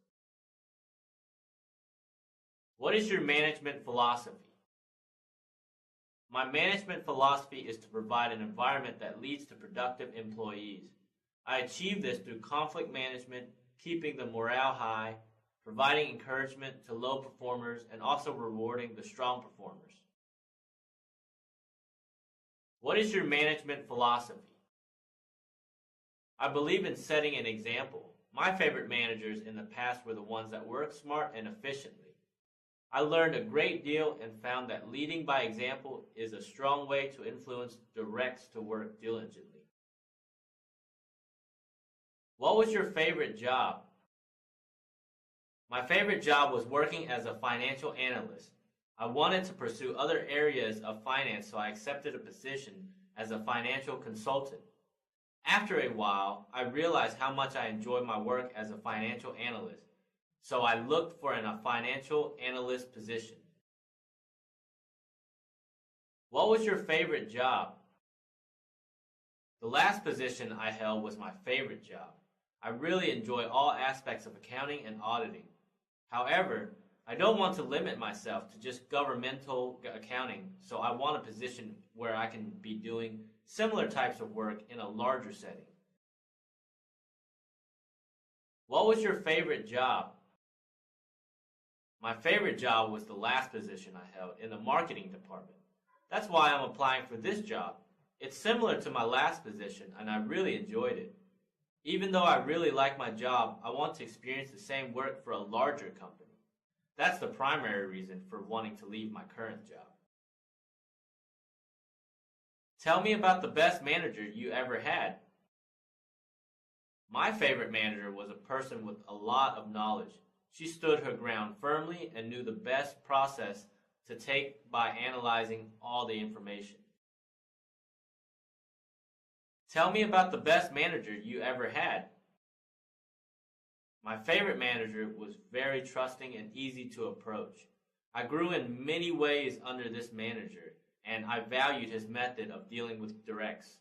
What is your management philosophy? My management philosophy is to provide an environment that leads to productive employees. I achieve this through conflict management, keeping the morale high, providing encouragement to low performers, and also rewarding the strong performers. What is your management philosophy? I believe in setting an example. My favorite managers in the past were the ones that work smart and efficiently. I learned a great deal and found that leading by example is a strong way to influence directs to work diligently. What was your favorite job? My favorite job was working as a financial analyst. I wanted to pursue other areas of finance, so I accepted a position as a financial consultant. After a while, I realized how much I enjoyed my work as a financial analyst. So I looked for a financial analyst position. What was your favorite job? The last position I held was my favorite job. I really enjoy all aspects of accounting and auditing. However, I don't want to limit myself to just governmental accounting, so I want a position where I can be doing similar types of work in a larger setting. What was your favorite job? My favorite job was the last position I held in the marketing department. That's why I'm applying for this job. It's similar to my last position and I really enjoyed it. Even though I really like my job, I want to experience the same work for a larger company. That's the primary reason for wanting to leave my current job. Tell me about the best manager you ever had. My favorite manager was a person with a lot of knowledge. She stood her ground firmly and knew the best process to take by analyzing all the information. Tell me about the best manager you ever had. My favorite manager was very trusting and easy to approach. I grew in many ways under this manager, and I valued his method of dealing with directs.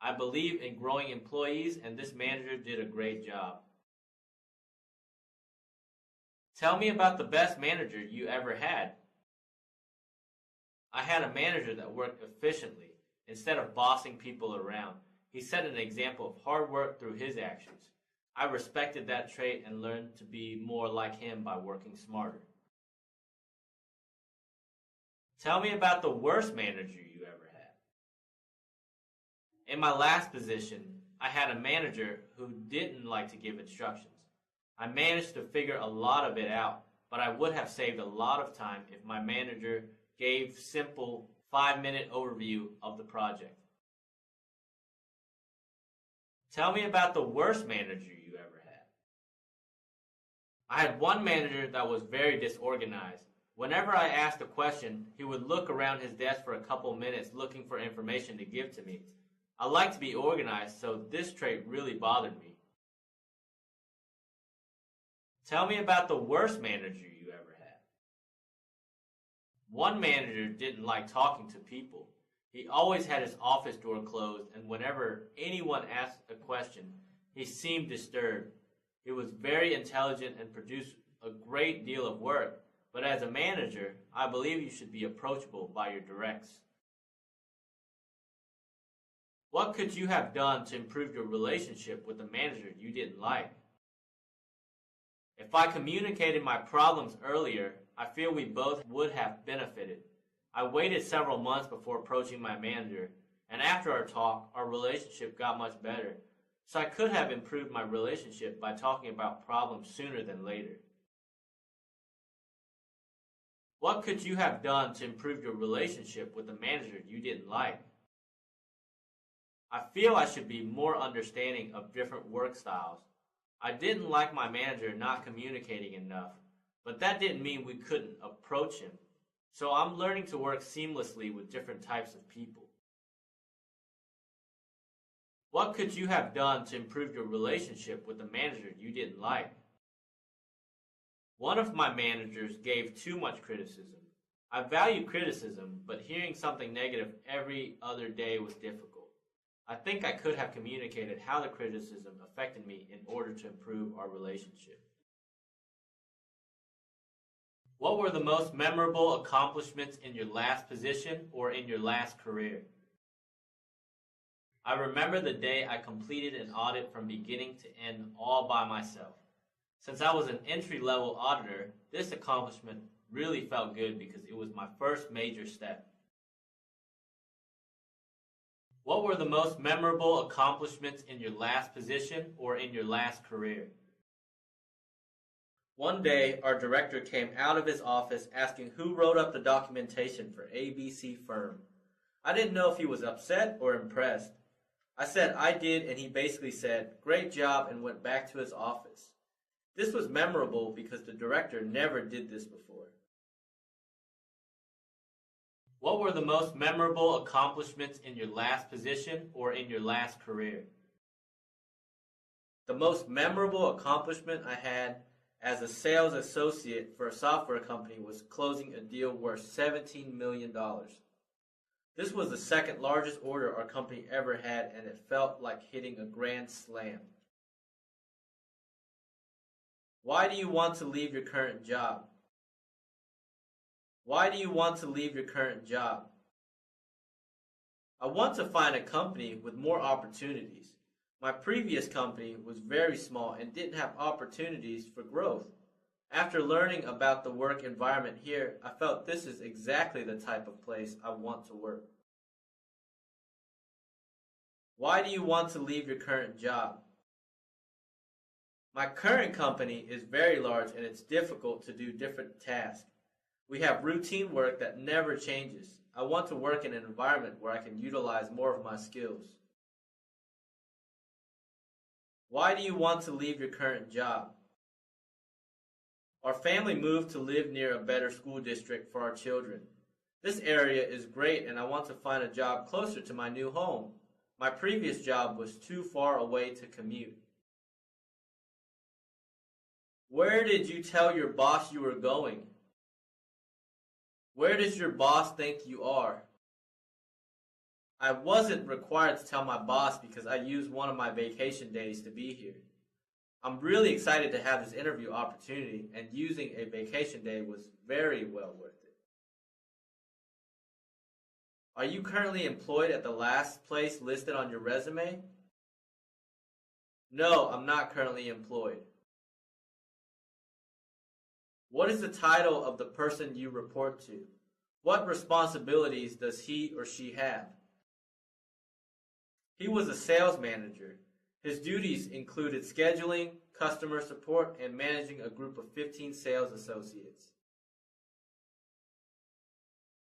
I believe in growing employees, and this manager did a great job. Tell me about the best manager you ever had. I had a manager that worked efficiently instead of bossing people around. He set an example of hard work through his actions. I respected that trait and learned to be more like him by working smarter. Tell me about the worst manager you ever had. In my last position, I had a manager who didn't like to give instructions. I managed to figure a lot of it out, but I would have saved a lot of time if my manager gave simple 5-minute overview of the project. Tell me about the worst manager you ever had. I had one manager that was very disorganized. Whenever I asked a question, he would look around his desk for a couple minutes looking for information to give to me. I like to be organized, so this trait really bothered me. Tell me about the worst manager you ever had. One manager didn't like talking to people. He always had his office door closed, and whenever anyone asked a question, he seemed disturbed. He was very intelligent and produced a great deal of work, but as a manager, I believe you should be approachable by your directs. What could you have done to improve your relationship with the manager you didn't like? If I communicated my problems earlier, I feel we both would have benefited. I waited several months before approaching my manager, and after our talk, our relationship got much better. So I could have improved my relationship by talking about problems sooner than later. What could you have done to improve your relationship with the manager you didn't like? I feel I should be more understanding of different work styles. I didn't like my manager not communicating enough, but that didn't mean we couldn't approach him. So I'm learning to work seamlessly with different types of people. What could you have done to improve your relationship with the manager you didn't like? One of my managers gave too much criticism. I value criticism, but hearing something negative every other day was difficult. I think I could have communicated how the criticism affected me in order to improve our relationship. What were the most memorable accomplishments in your last position or in your last career? I remember the day I completed an audit from beginning to end all by myself. Since I was an entry-level auditor, this accomplishment really felt good because it was my first major step. What were the most memorable accomplishments in your last position or in your last career? One day, our director came out of his office asking who wrote up the documentation for ABC firm. I didn't know if he was upset or impressed. I said I did, and he basically said, "Great job," and went back to his office. This was memorable because the director never did this before. What were the most memorable accomplishments in your last position or in your last career? The most memorable accomplishment I had as a sales associate for a software company was closing a deal worth $17 million. This was the second largest order our company ever had, and it felt like hitting a grand slam. Why do you want to leave your current job? Why do you want to leave your current job? I want to find a company with more opportunities. My previous company was very small and didn't have opportunities for growth. After learning about the work environment here, I felt this is exactly the type of place I want to work. Why do you want to leave your current job? My current company is very large and it's difficult to do different tasks. We have routine work that never changes. I want to work in an environment where I can utilize more of my skills. Why do you want to leave your current job? Our family moved to live near a better school district for our children. This area is great and I want to find a job closer to my new home. My previous job was too far away to commute. Where did you tell your boss you were going? Where does your boss think you are? I wasn't required to tell my boss because I used one of my vacation days to be here. I'm really excited to have this interview opportunity, and using a vacation day was very well worth it. Are you currently employed at the last place listed on your resume? No, I'm not currently employed. What is the title of the person you report to? What responsibilities does he or she have? He was a sales manager. His duties included scheduling, customer support, and managing a group of 15 sales associates.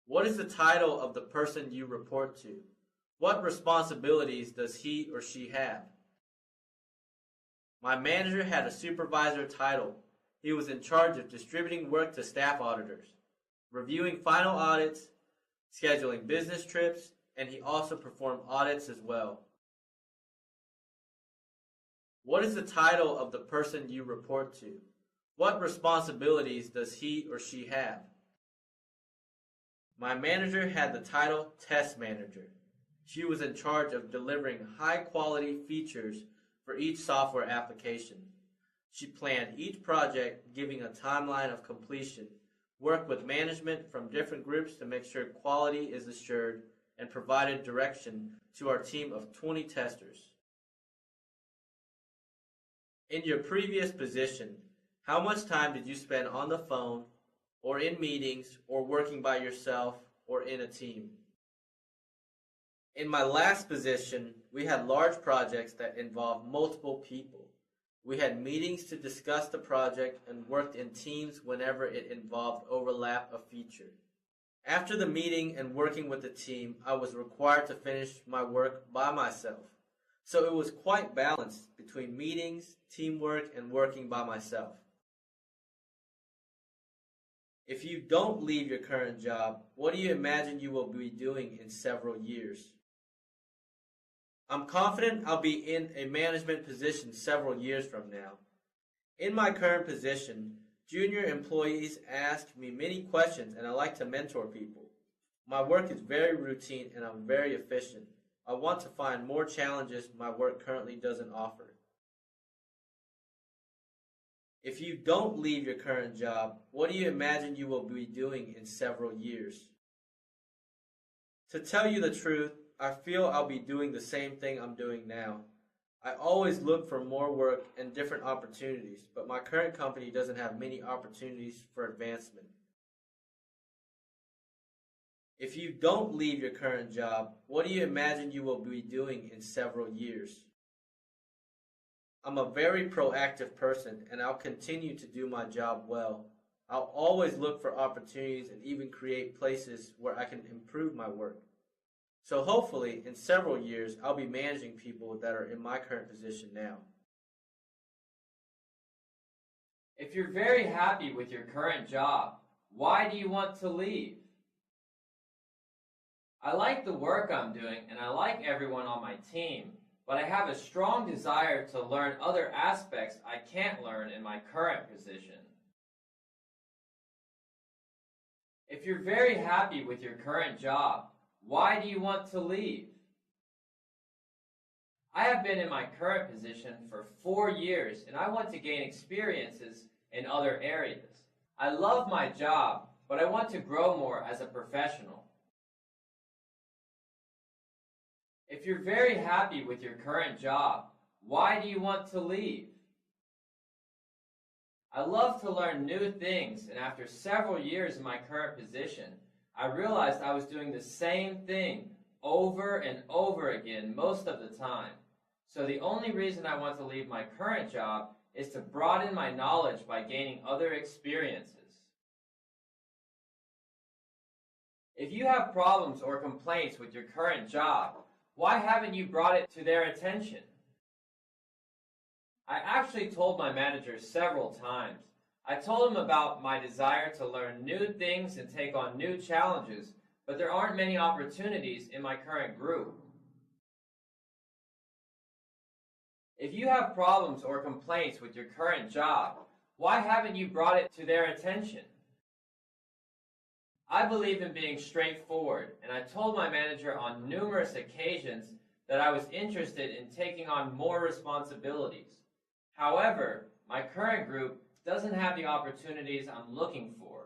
What is the title of the person you report to? What responsibilities does he or she have? My manager had a supervisor title. He was in charge of distributing work to staff auditors, reviewing final audits, scheduling business trips, and he also performed audits as well. What is the title of the person you report to? What responsibilities does he or she have? My manager had the title Test Manager. She was in charge of delivering high-quality features for each software application. She planned each project, giving a timeline of completion, worked with management from different groups to make sure quality is assured, and provided direction to our team of 20 testers. In your previous position, how much time did you spend on the phone, or in meetings, or working by yourself, or in a team? In my last position, we had large projects that involved multiple people. We had meetings to discuss the project and worked in teams whenever it involved overlap of feature. After the meeting and working with the team, I was required to finish my work by myself. So it was quite balanced between meetings, teamwork, and working by myself. If you don't leave your current job, what do you imagine you will be doing in several years? I'm confident I'll be in a management position several years from now. In my current position, junior employees ask me many questions and I like to mentor people. My work is very routine and I'm very efficient. I want to find more challenges my work currently doesn't offer. If you don't leave your current job, what do you imagine you will be doing in several years? To tell you the truth, I feel I'll be doing the same thing I'm doing now. I always look for more work and different opportunities, but my current company doesn't have many opportunities for advancement. If you don't leave your current job, what do you imagine you will be doing in several years? I'm a very proactive person and I'll continue to do my job well. I'll always look for opportunities and even create places where I can improve my work. So hopefully in several years I'll be managing people that are in my current position now. If you're very happy with your current job, why do you want to leave? I like the work I'm doing and I like everyone on my team, but I have a strong desire to learn other aspects I can't learn in my current position. If you're very happy with your current job, why do you want to leave? I have been in my current position for 4 years and I want to gain experiences in other areas. I love my job, but I want to grow more as a professional. If you're very happy with your current job, why do you want to leave? I love to learn new things, and after several years in my current position, I realized I was doing the same thing over and over again most of the time. So the only reason I want to leave my current job is to broaden my knowledge by gaining other experiences. If you have problems or complaints with your current job, why haven't you brought it to their attention? I actually told my manager several times. I told him about my desire to learn new things and take on new challenges, but there aren't many opportunities in my current group. If you have problems or complaints with your current job, why haven't you brought it to their attention? I believe in being straightforward, and I told my manager on numerous occasions that I was interested in taking on more responsibilities. However, my current group doesn't have the opportunities I'm looking for.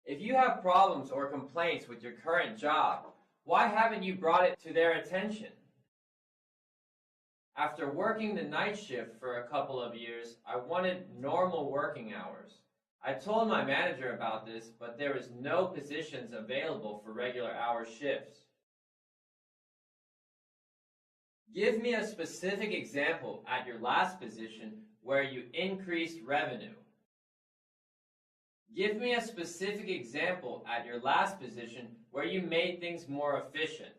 If you have problems or complaints with your current job, why haven't you brought it to their attention? After working the night shift for a couple of years, I wanted normal working hours. I told my manager about this, but there was no positions available for regular hour shifts. Give me a specific example at your last position where you increased revenue. Give me a specific example at your last position where you made things more efficient.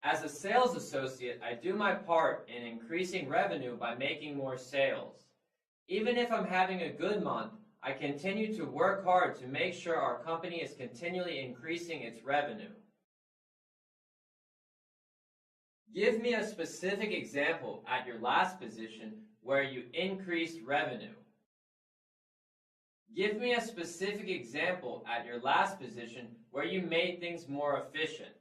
As a sales associate, I do my part in increasing revenue by making more sales. Even if I'm having a good month, I continue to work hard to make sure our company is continually increasing its revenue. Give me a specific example at your last position where you increased revenue. Give me a specific example at your last position where you made things more efficient.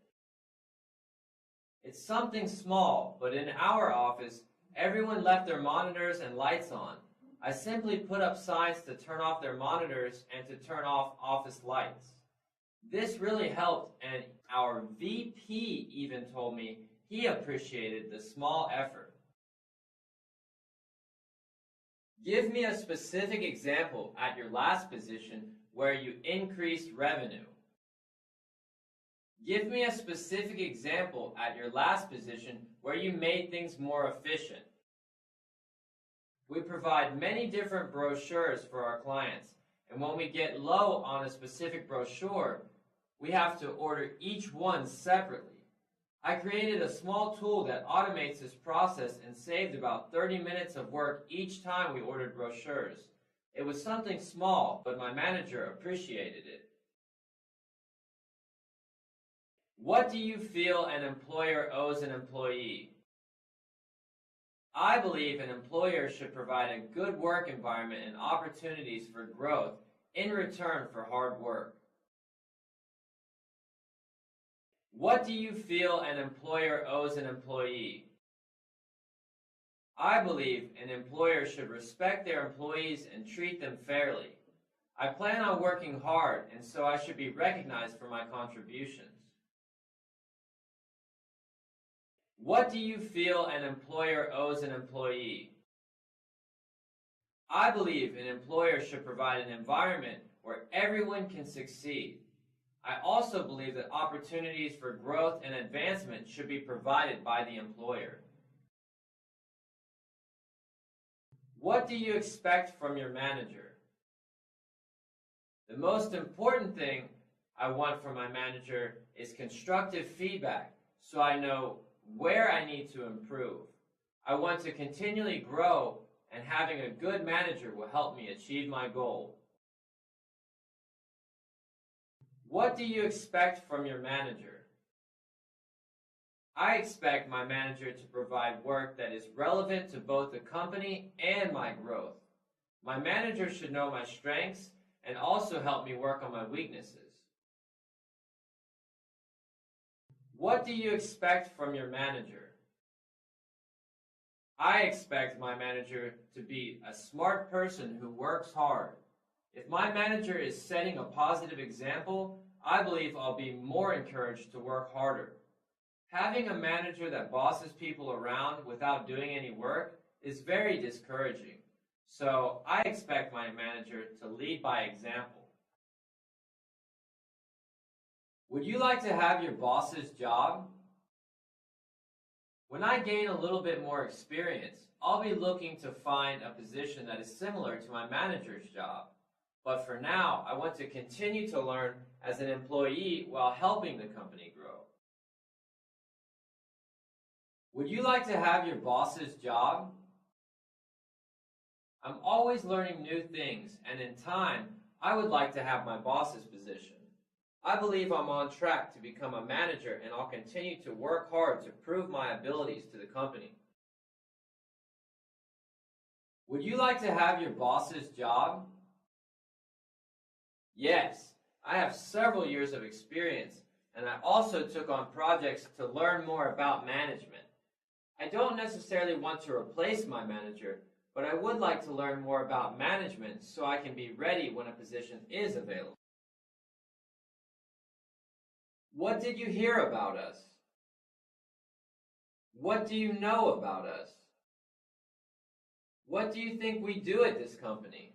It's something small, but in our office, everyone left their monitors and lights on. I simply put up signs to turn off their monitors and to turn off office lights. This really helped, and our VP even told me he appreciated the small effort. Give me a specific example at your last position where you increased revenue. Give me a specific example at your last position where you made things more efficient. We provide many different brochures for our clients, and when we get low on a specific brochure, we have to order each one separately. I created a small tool that automates this process and saved about 30 minutes of work each time we ordered brochures. It was something small, but my manager appreciated it. What do you feel an employer owes an employee? I believe an employer should provide a good work environment and opportunities for growth in return for hard work. What do you feel an employer owes an employee? I believe an employer should respect their employees and treat them fairly. I plan on working hard, and so I should be recognized for my contributions. What do you feel an employer owes an employee? I believe an employer should provide an environment where everyone can succeed. I also believe that opportunities for growth and advancement should be provided by the employer. What do you expect from your manager? The most important thing I want from my manager is constructive feedback so I know where I need to improve. I want to continually grow, and having a good manager will help me achieve my goal. What do you expect from your manager? I expect my manager to provide work that is relevant to both the company and my growth. My manager should know my strengths and also help me work on my weaknesses. What do you expect from your manager? I expect my manager to be a smart person who works hard. If my manager is setting a positive example, I believe I'll be more encouraged to work harder. Having a manager that bosses people around without doing any work is very discouraging. So I expect my manager to lead by example. Would you like to have your boss's job? When I gain a little bit more experience, I'll be looking to find a position that is similar to my manager's job. But for now, I want to continue to learn as an employee while helping the company grow. Would you like to have your boss's job? I'm always learning new things, and in time, I would like to have my boss's position. I believe I'm on track to become a manager, and I'll continue to work hard to prove my abilities to the company. Would you like to have your boss's job? Yes, I have several years of experience, and I also took on projects to learn more about management. I don't necessarily want to replace my manager, but I would like to learn more about management so I can be ready when a position is available. What did you hear about us? What do you know about us? What do you think we do at this company?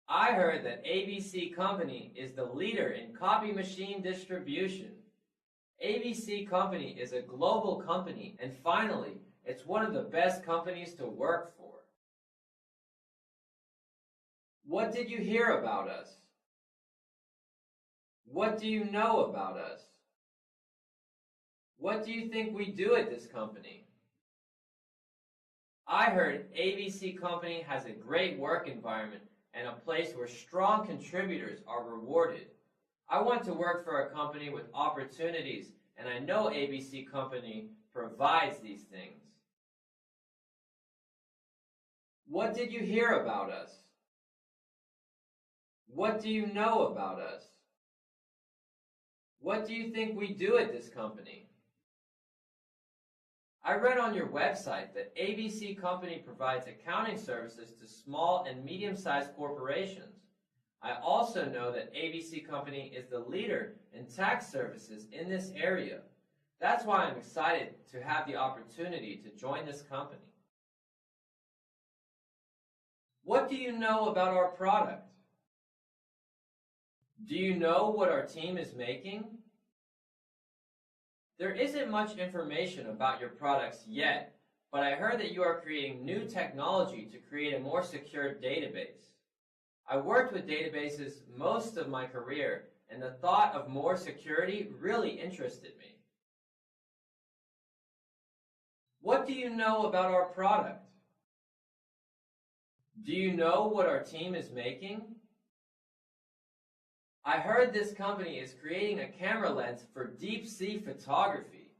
I heard that ABC Company is the leader in copy machine distribution. ABC Company is a global company, and finally, it's one of the best companies to work for. What did you hear about us? What do you know about us? What do you think we do at this company? I heard ABC Company has a great work environment and a place where strong contributors are rewarded. I want to work for a company with opportunities, and I know ABC Company provides these things. What did you hear about us? What do you know about us? What do you think we do at this company? I read on your website that ABC Company provides accounting services to small and medium-sized corporations. I also know that ABC Company is the leader in tax services in this area. That's why I'm excited to have the opportunity to join this company. What do you know about our product? Do you know what our team is making? There isn't much information about your products yet, but I heard that you are creating new technology to create a more secure database. I worked with databases most of my career, and the thought of more security really interested me. What do you know about our product? Do you know what our team is making? I heard this company is creating a camera lens for deep sea photography.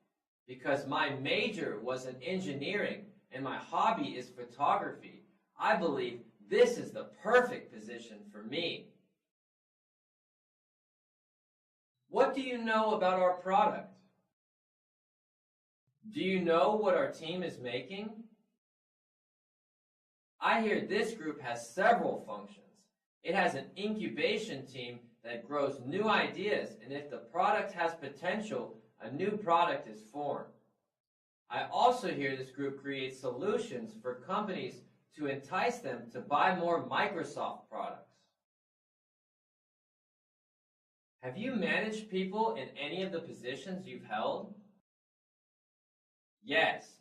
Because my major was in engineering and my hobby is photography, I believe this is the perfect position for me. What do you know about our product? Do you know what our team is making? I hear this group has several functions. It has an incubation team that grows new ideas, and if the product has potential, a new product is formed. I also hear this group creates solutions for companies to entice them to buy more Microsoft products. Have you managed people in any of the positions you've held? Yes.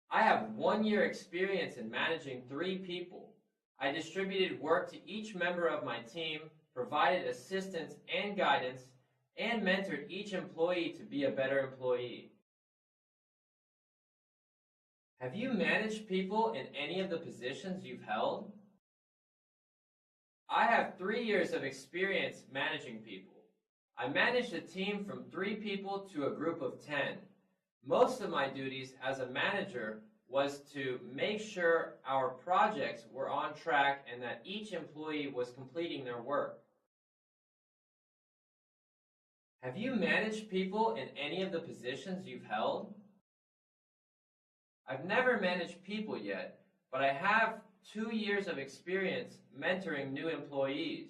I have 1 year experience in managing 3 people. I distributed work to each member of my team, provided assistance and guidance, and mentored each employee to be a better employee. Have you managed people in any of the positions you've held? I have 3 years of experience managing people. I managed a team from 3 people to a group of 10. Most of my duties as a manager was to make sure our projects were on track and that each employee was completing their work. Have you managed people in any of the positions you've held? I've never managed people yet, but I have 2 years of experience mentoring new employees.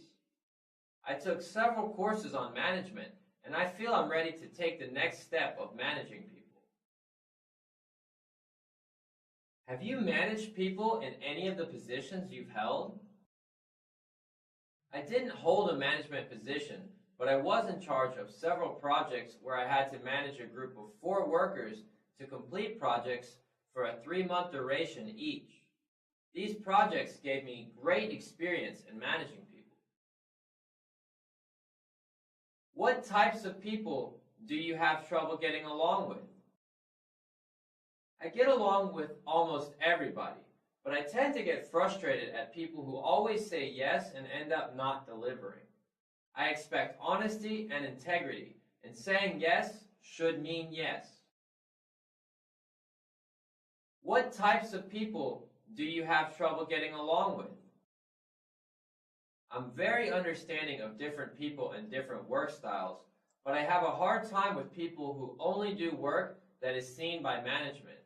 I took several courses on management, and I feel I'm ready to take the next step of managing people. Have you managed people in any of the positions you've held? I didn't hold a management position, but I was in charge of several projects where I had to manage a group of 4 workers to complete projects for a 3-month duration each. These projects gave me great experience in managing people. What types of people do you have trouble getting along with? I get along with almost everybody, but I tend to get frustrated at people who always say yes and end up not delivering. I expect honesty and integrity, and saying yes should mean yes. What types of people do you have trouble getting along with? I'm very understanding of different people and different work styles, but I have a hard time with people who only do work that is seen by management.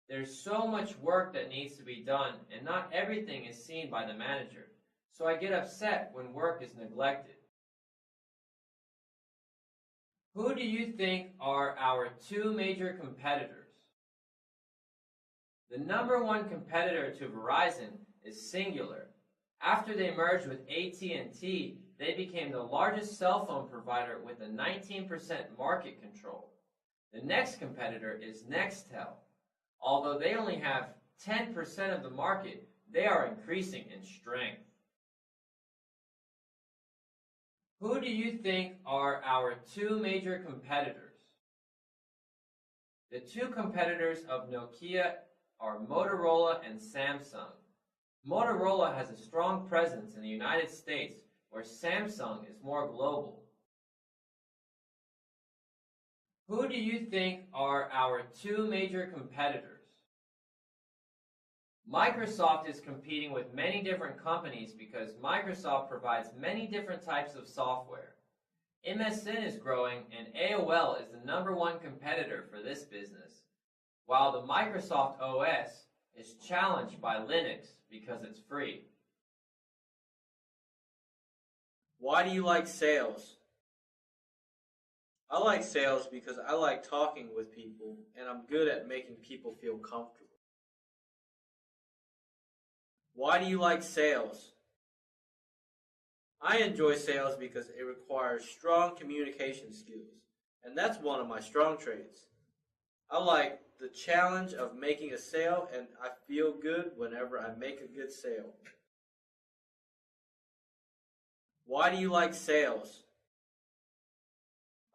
There's so much work that needs to be done, and not everything is seen by the manager, so I get upset when work is neglected. Who do you think are our 2 major competitors? The number 1 competitor to Verizon is Singular. After they merged with AT&T, they became the largest cell phone provider with a 19% market control. The next competitor is Nextel. Although they only have 10% of the market, they are increasing in strength. Who do you think are our 2 major competitors? The 2 competitors of Nokia are Motorola and Samsung. Motorola has a strong presence in the United States, where Samsung is more global. Who do you think are our 2 major competitors? Microsoft is competing with many different companies because Microsoft provides many different types of software. MSN is growing, and AOL is the number 1 competitor for this business, while the Microsoft OS is challenged by Linux because it's free. Why do you like sales? I like sales because I like talking with people, and I'm good at making people feel comfortable. Why do you like sales? I enjoy sales because it requires strong communication skills, and that's one of my strong traits. I like the challenge of making a sale, and I feel good whenever I make a good sale. Why do you like sales?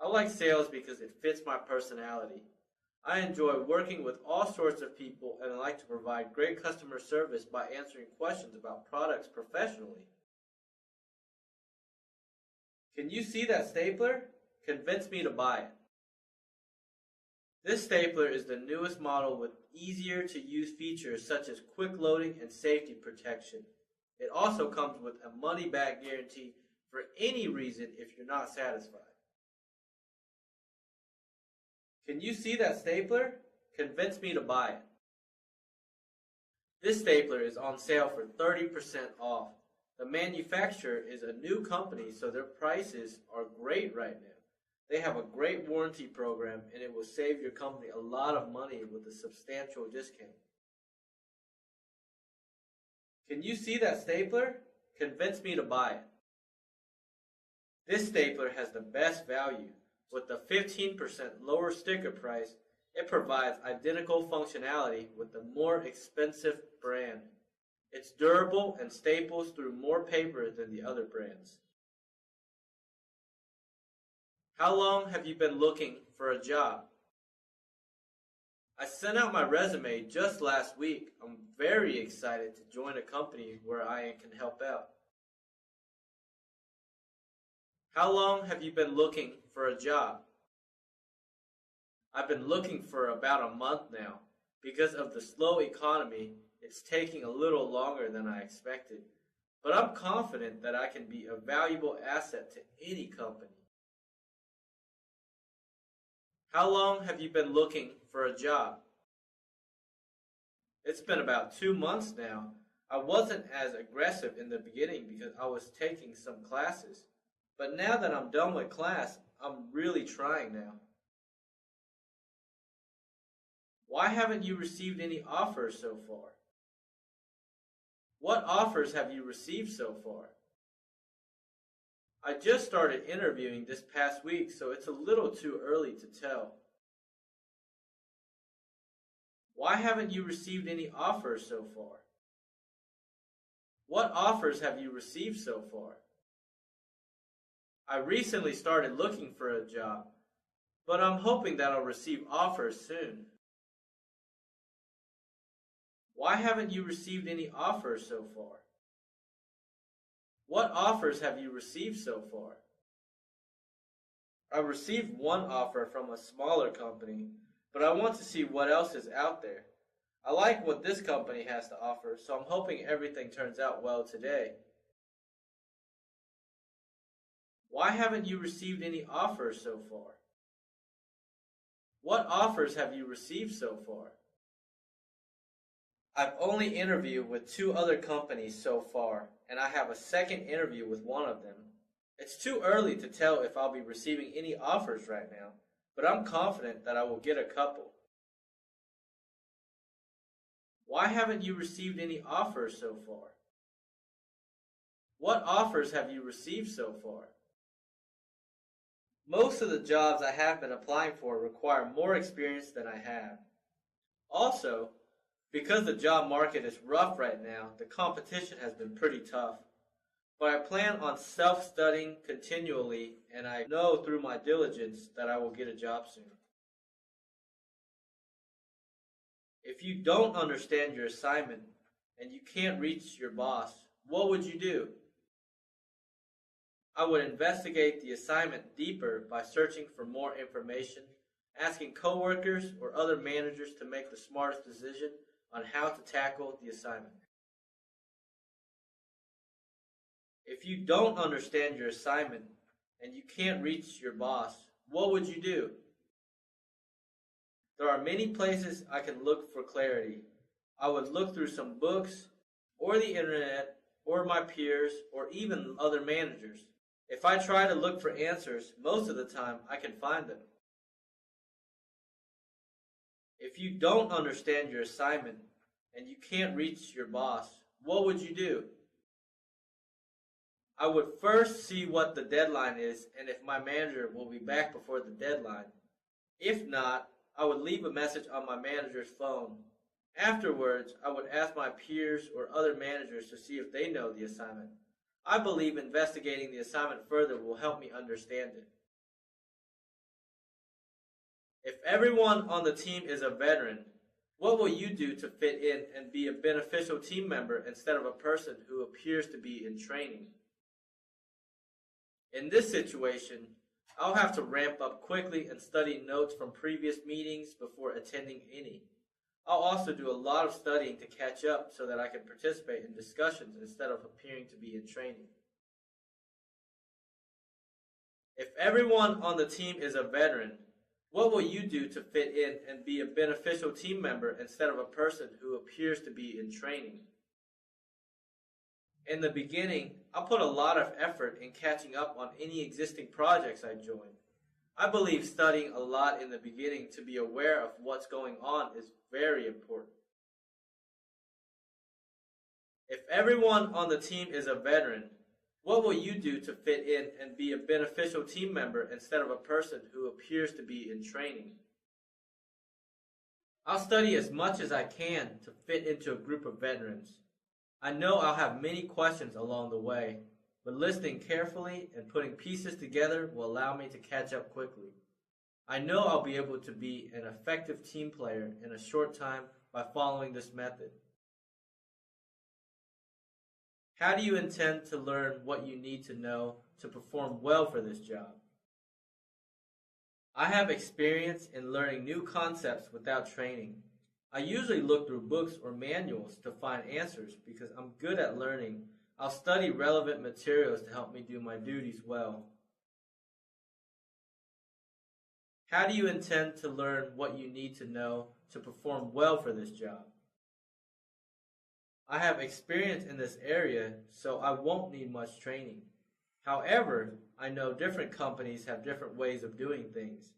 I like sales because it fits my personality. I enjoy working with all sorts of people, and I like to provide great customer service by answering questions about products professionally. Can you see that stapler? Convince me to buy it. This stapler is the newest model with easier to use features such as quick loading and safety protection. It also comes with a money back guarantee for any reason if you're not satisfied. Can you see that stapler? Convince me to buy it. This stapler is on sale for 30% off. The manufacturer is a new company, so their prices are great right now. They have a great warranty program, and it will save your company a lot of money with a substantial discount. Can you see that stapler? Convince me to buy it. This stapler has the best value. With the 15% lower sticker price, it provides identical functionality with the more expensive brand. It's durable and staples through more paper than the other brands. How long have you been looking for a job? I sent out my resume just last week. I'm very excited to join a company where I can help out. How long have you been looking for a job? I've been looking for about a month now. Because of the slow economy, it's taking a little longer than I expected. But I'm confident that I can be a valuable asset to any company. How long have you been looking for a job? It's been about 2 months now. I wasn't as aggressive in the beginning because I was taking some classes. But now that I'm done with class, I'm really trying now. Why haven't you received any offers so far? What offers have you received so far? I just started interviewing this past week, so it's a little too early to tell. Why haven't you received any offers so far? What offers have you received so far? I recently started looking for a job, but I'm hoping that I'll receive offers soon. Why haven't you received any offers so far? What offers have you received so far? I received one offer from a smaller company, but I want to see what else is out there. I like what this company has to offer, so I'm hoping everything turns out well today. Why haven't you received any offers so far? What offers have you received so far? I've only interviewed with 2 other companies so far, and I have a second interview with one of them. It's too early to tell if I'll be receiving any offers right now, but I'm confident that I will get a couple. Why haven't you received any offers so far? What offers have you received so far? Most of the jobs I have been applying for require more experience than I have. Also, because the job market is rough right now, the competition has been pretty tough. But I plan on self-studying continually, and I know through my diligence that I will get a job soon. If you don't understand your assignment and you can't reach your boss, what would you do? I would investigate the assignment deeper by searching for more information, asking coworkers or other managers to make the smartest decision on how to tackle the assignment. If you don't understand your assignment and you can't reach your boss, what would you do? There are many places I can look for clarity. I would look through some books, or the internet, or my peers, or even other managers. If I try to look for answers, most of the time I can find them. If you don't understand your assignment and you can't reach your boss, what would you do? I would first see what the deadline is and if my manager will be back before the deadline. If not, I would leave a message on my manager's phone. Afterwards, I would ask my peers or other managers to see if they know the assignment. I believe investigating the assignment further will help me understand it. If everyone on the team is a veteran, what will you do to fit in and be a beneficial team member instead of a person who appears to be in training? In this situation, I'll have to ramp up quickly and study notes from previous meetings before attending any. I'll also do a lot of studying to catch up so that I can participate in discussions instead of appearing to be in training. If everyone on the team is a veteran, what will you do to fit in and be a beneficial team member instead of a person who appears to be in training? In the beginning, I'll put a lot of effort in catching up on any existing projects I join. I believe studying a lot in the beginning to be aware of what's going on is very important. If everyone on the team is a veteran, what will you do to fit in and be a beneficial team member instead of a person who appears to be in training? I'll study as much as I can to fit into a group of veterans. I know I'll have many questions along the way, but listening carefully and putting pieces together will allow me to catch up quickly. I know I'll be able to be an effective team player in a short time by following this method. How do you intend to learn what you need to know to perform well for this job? I have experience in learning new concepts without training. I usually look through books or manuals to find answers because I'm good at learning. I'll study relevant materials to help me do my duties well. How do you intend to learn what you need to know to perform well for this job? I have experience in this area, so I won't need much training. However, I know different companies have different ways of doing things.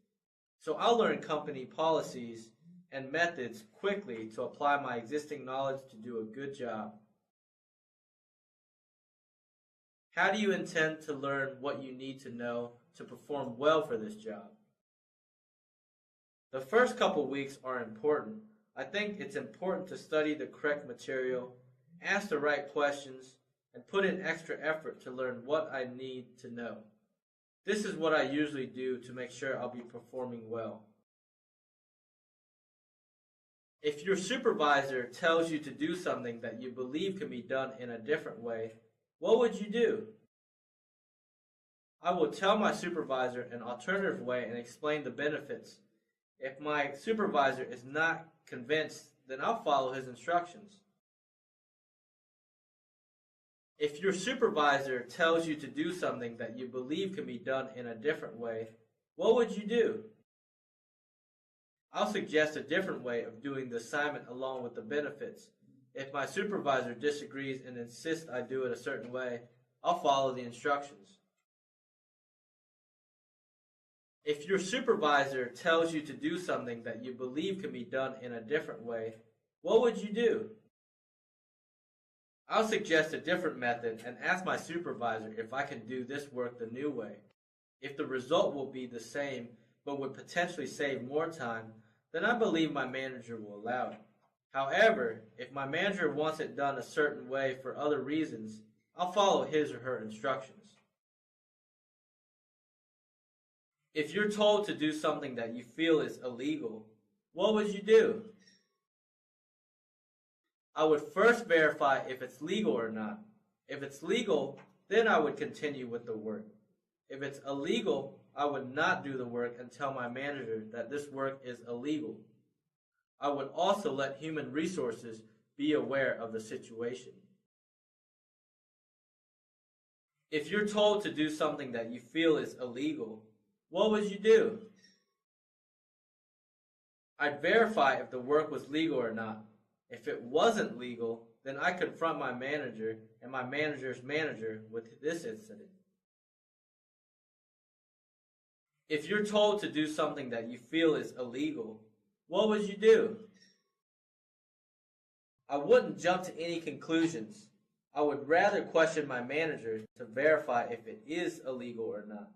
So I'll learn company policies and methods quickly to apply my existing knowledge to do a good job. How do you intend to learn what you need to know to perform well for this job? The first couple weeks are important. I think it's important to study the correct material, ask the right questions, and put in extra effort to learn what I need to know. This is what I usually do to make sure I'll be performing well. If your supervisor tells you to do something that you believe can be done in a different way, what would you do? I will tell my supervisor an alternative way and explain the benefits. If my supervisor is not convinced, then I'll follow his instructions. If your supervisor tells you to do something that you believe can be done in a different way, what would you do? I'll suggest a different way of doing the assignment along with the benefits. If my supervisor disagrees and insists I do it a certain way, I'll follow the instructions. If your supervisor tells you to do something that you believe can be done in a different way, what would you do? I'll suggest a different method and ask my supervisor if I can do this work the new way. If the result will be the same but would potentially save more time, then I believe my manager will allow it. However, if my manager wants it done a certain way for other reasons, I'll follow his or her instructions. If you're told to do something that you feel is illegal, what would you do? I would first verify if it's legal or not. If it's legal, then I would continue with the work. If it's illegal, I would not do the work and tell my manager that this work is illegal. I would also let human resources be aware of the situation. If you're told to do something that you feel is illegal, what would you do? I'd verify if the work was legal or not. If it wasn't legal, then I confront my manager and my manager's manager with this incident. If you're told to do something that you feel is illegal, what would you do? I wouldn't jump to any conclusions. I would rather question my manager to verify if it is illegal or not.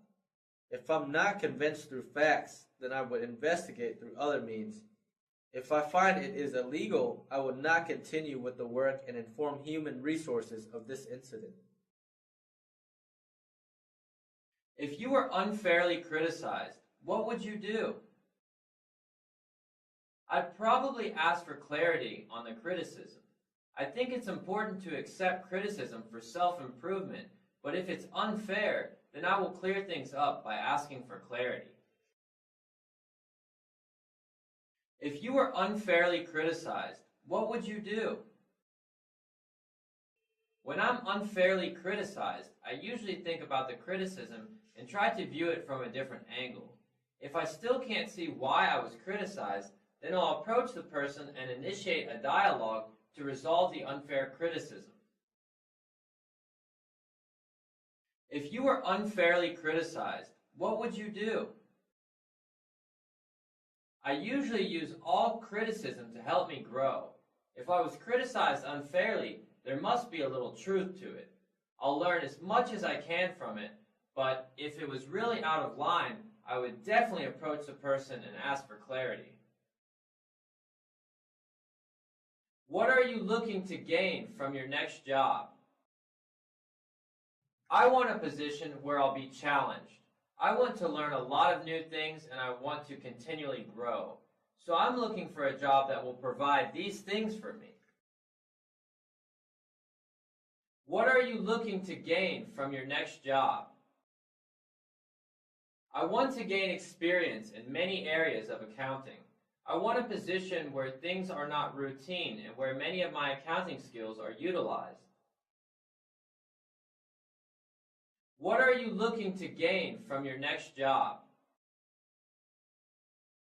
If I'm not convinced through facts, then I would investigate through other means. If I find it is illegal, I would not continue with the work and inform human resources of this incident. If you were unfairly criticized, what would you do? I'd probably ask for clarity on the criticism. I think it's important to accept criticism for self-improvement, but if it's unfair, then I will clear things up by asking for clarity. If you were unfairly criticized, what would you do? When I'm unfairly criticized, I usually think about the criticism and try to view it from a different angle. If I still can't see why I was criticized, then I'll approach the person and initiate a dialogue to resolve the unfair criticism. If you were unfairly criticized, what would you do? I usually use all criticism to help me grow. If I was criticized unfairly, there must be a little truth to it. I'll learn as much as I can from it, but if it was really out of line, I would definitely approach the person and ask for clarity. What are you looking to gain from your next job? I want a position where I'll be challenged. I want to learn a lot of new things and I want to continually grow. So I'm looking for a job that will provide these things for me. What are you looking to gain from your next job? I want to gain experience in many areas of accounting. I want a position where things are not routine and where many of my accounting skills are utilized. What are you looking to gain from your next job?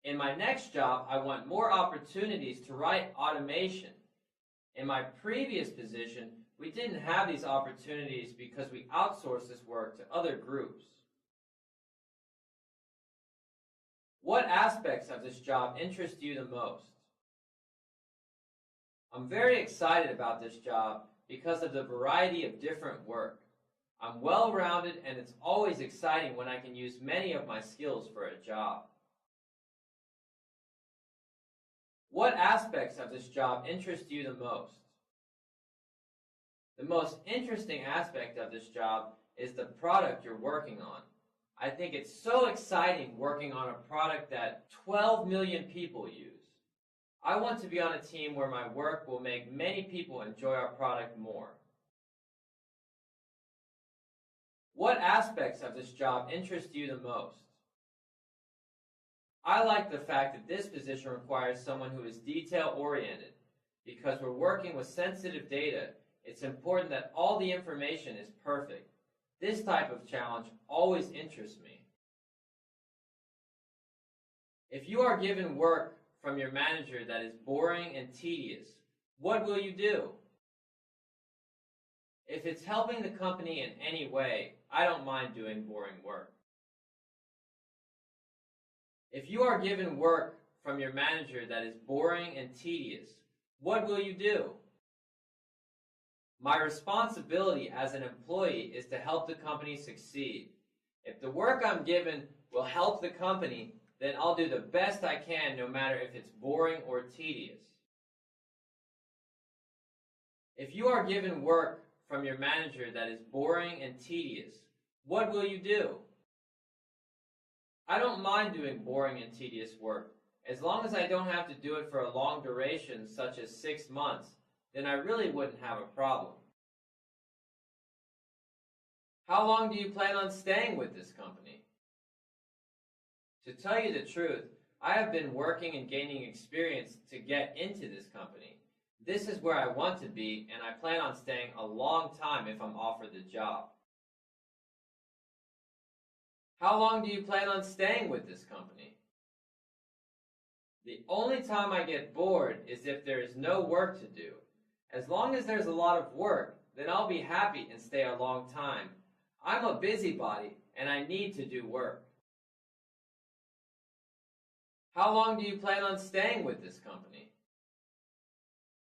In my next job, I want more opportunities to write automation. In my previous position, we didn't have these opportunities because we outsourced this work to other groups. What aspects of this job interest you the most? I'm very excited about this job because of the variety of different work. I'm well-rounded and it's always exciting when I can use many of my skills for a job. What aspects of this job interest you the most? The most interesting aspect of this job is the product you're working on. I think it's so exciting working on a product that 12 million people use. I want to be on a team where my work will make many people enjoy our product more. What aspects of this job interest you the most? I like the fact that this position requires someone who is detail-oriented. Because we're working with sensitive data, it's important that all the information is perfect. This type of challenge always interests me. If you are given work from your manager that is boring and tedious, what will you do? If it's helping the company in any way, I don't mind doing boring work. If you are given work from your manager that is boring and tedious, what will you do? My responsibility as an employee is to help the company succeed. If the work I'm given will help the company, then I'll do the best I can no matter if it's boring or tedious. If you are given work from your manager that is boring and tedious, what will you do? I don't mind doing boring and tedious work. As long as I don't have to do it for a long duration, such as 6 months, then I really wouldn't have a problem. How long do you plan on staying with this company? To tell you the truth, I have been working and gaining experience to get into this company. This is where I want to be, and I plan on staying a long time if I'm offered the job. How long do you plan on staying with this company? The only time I get bored is if there is no work to do. As long as there's a lot of work, then I'll be happy and stay a long time. I'm a busybody, and I need to do work. How long do you plan on staying with this company?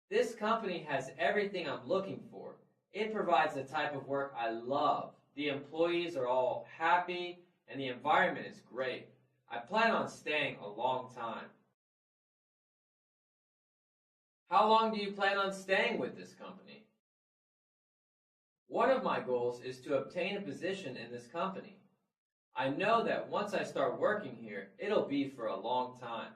This company has everything I'm looking for. It provides the type of work I love. The employees are all happy, and the environment is great. I plan on staying a long time. How long do you plan on staying with this company? One of my goals is to obtain a position in this company. I know that once I start working here, it'll be for a long time.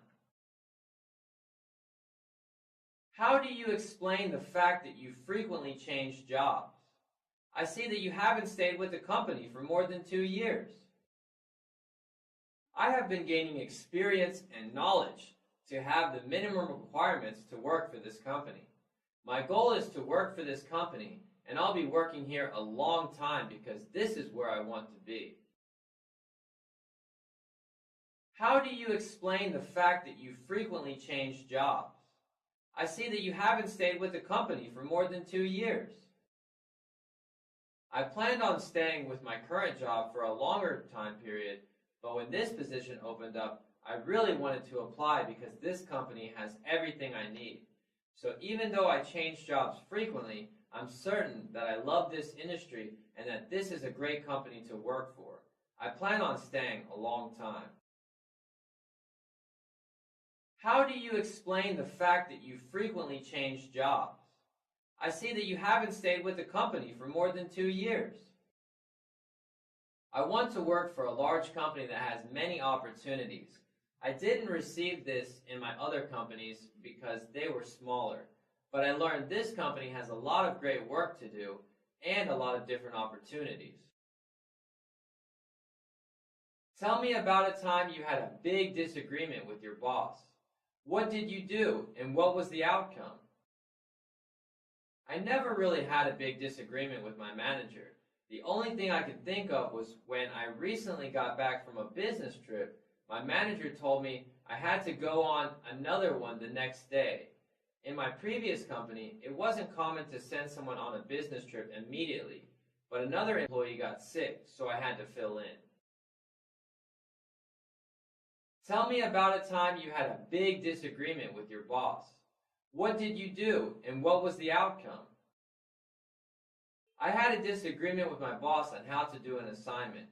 How do you explain the fact that you frequently change jobs? I see that you haven't stayed with the company for more than 2 years. I have been gaining experience and knowledge to have the minimum requirements to work for this company. My goal is to work for this company, and I'll be working here a long time because this is where I want to be. How do you explain the fact that you frequently change jobs? I see that you haven't stayed with the company for more than 2 years. I planned on staying with my current job for a longer time period, but when this position opened up, I really wanted to apply because this company has everything I need. So even though I change jobs frequently, I'm certain that I love this industry and that this is a great company to work for. I plan on staying a long time. How do you explain the fact that you frequently change jobs? I see that you haven't stayed with the company for more than 2 years. I want to work for a large company that has many opportunities. I didn't receive this in my other companies because they were smaller, but I learned this company has a lot of great work to do and a lot of different opportunities. Tell me about a time you had a big disagreement with your boss. What did you do, and what was the outcome? I never really had a big disagreement with my manager. The only thing I could think of was when I recently got back from a business trip, my manager told me I had to go on another one the next day. In my previous company, it wasn't common to send someone on a business trip immediately, but another employee got sick, so I had to fill in. Tell me about a time you had a big disagreement with your boss. What did you do, and what was the outcome? I had a disagreement with my boss on how to do an assignment.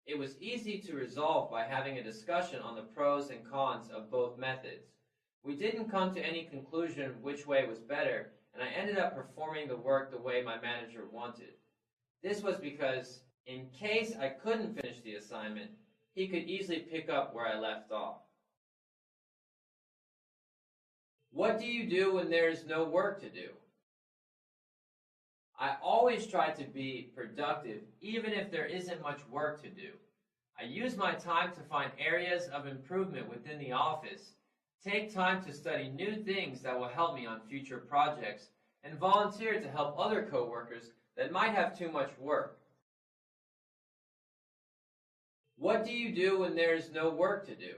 It was easy to resolve by having a discussion on the pros and cons of both methods. We didn't come to any conclusion which way was better, and I ended up performing the work the way my manager wanted. This was because, in case I couldn't finish the assignment, he could easily pick up where I left off. What do you do when there is no work to do? I always try to be productive even if there isn't much work to do. I use my time to find areas of improvement within the office, take time to study new things that will help me on future projects, and volunteer to help other coworkers that might have too much work. What do you do when there is no work to do?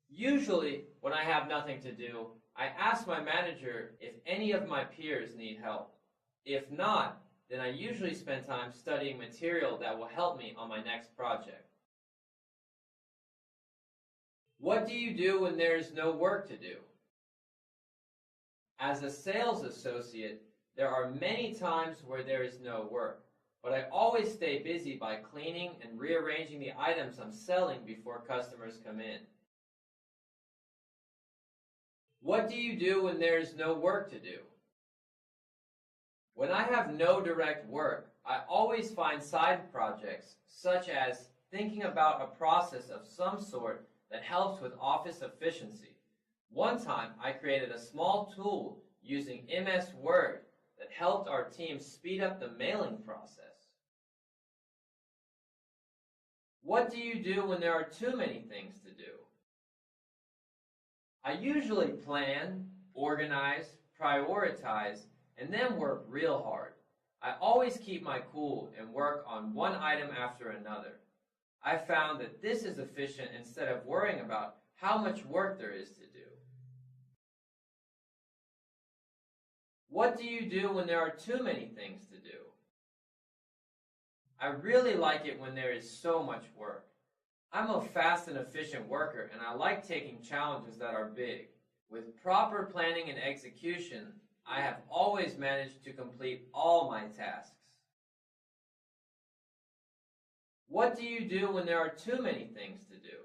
Usually, when I have nothing to do, I ask my manager if any of my peers need help. If not, then I usually spend time studying material that will help me on my next project. What do you do when there is no work to do? As a sales associate, there are many times where there is no work, but I always stay busy by cleaning and rearranging the items I'm selling before customers come in. What do you do when there is no work to do? When I have no direct work, I always find side projects, such as thinking about a process of some sort that helps with office efficiency. One time, I created a small tool using MS Word that helped our team speed up the mailing process. What do you do when there are too many things to do? I usually plan, organize, prioritize, and then work real hard. I always keep my cool and work on one item after another. I found that this is efficient instead of worrying about how much work there is to do. What do you do when there are too many things to do? I really like it when there is so much work. I'm a fast and efficient worker, and I like taking challenges that are big. With proper planning and execution, I have always managed to complete all my tasks. What do you do when there are too many things to do?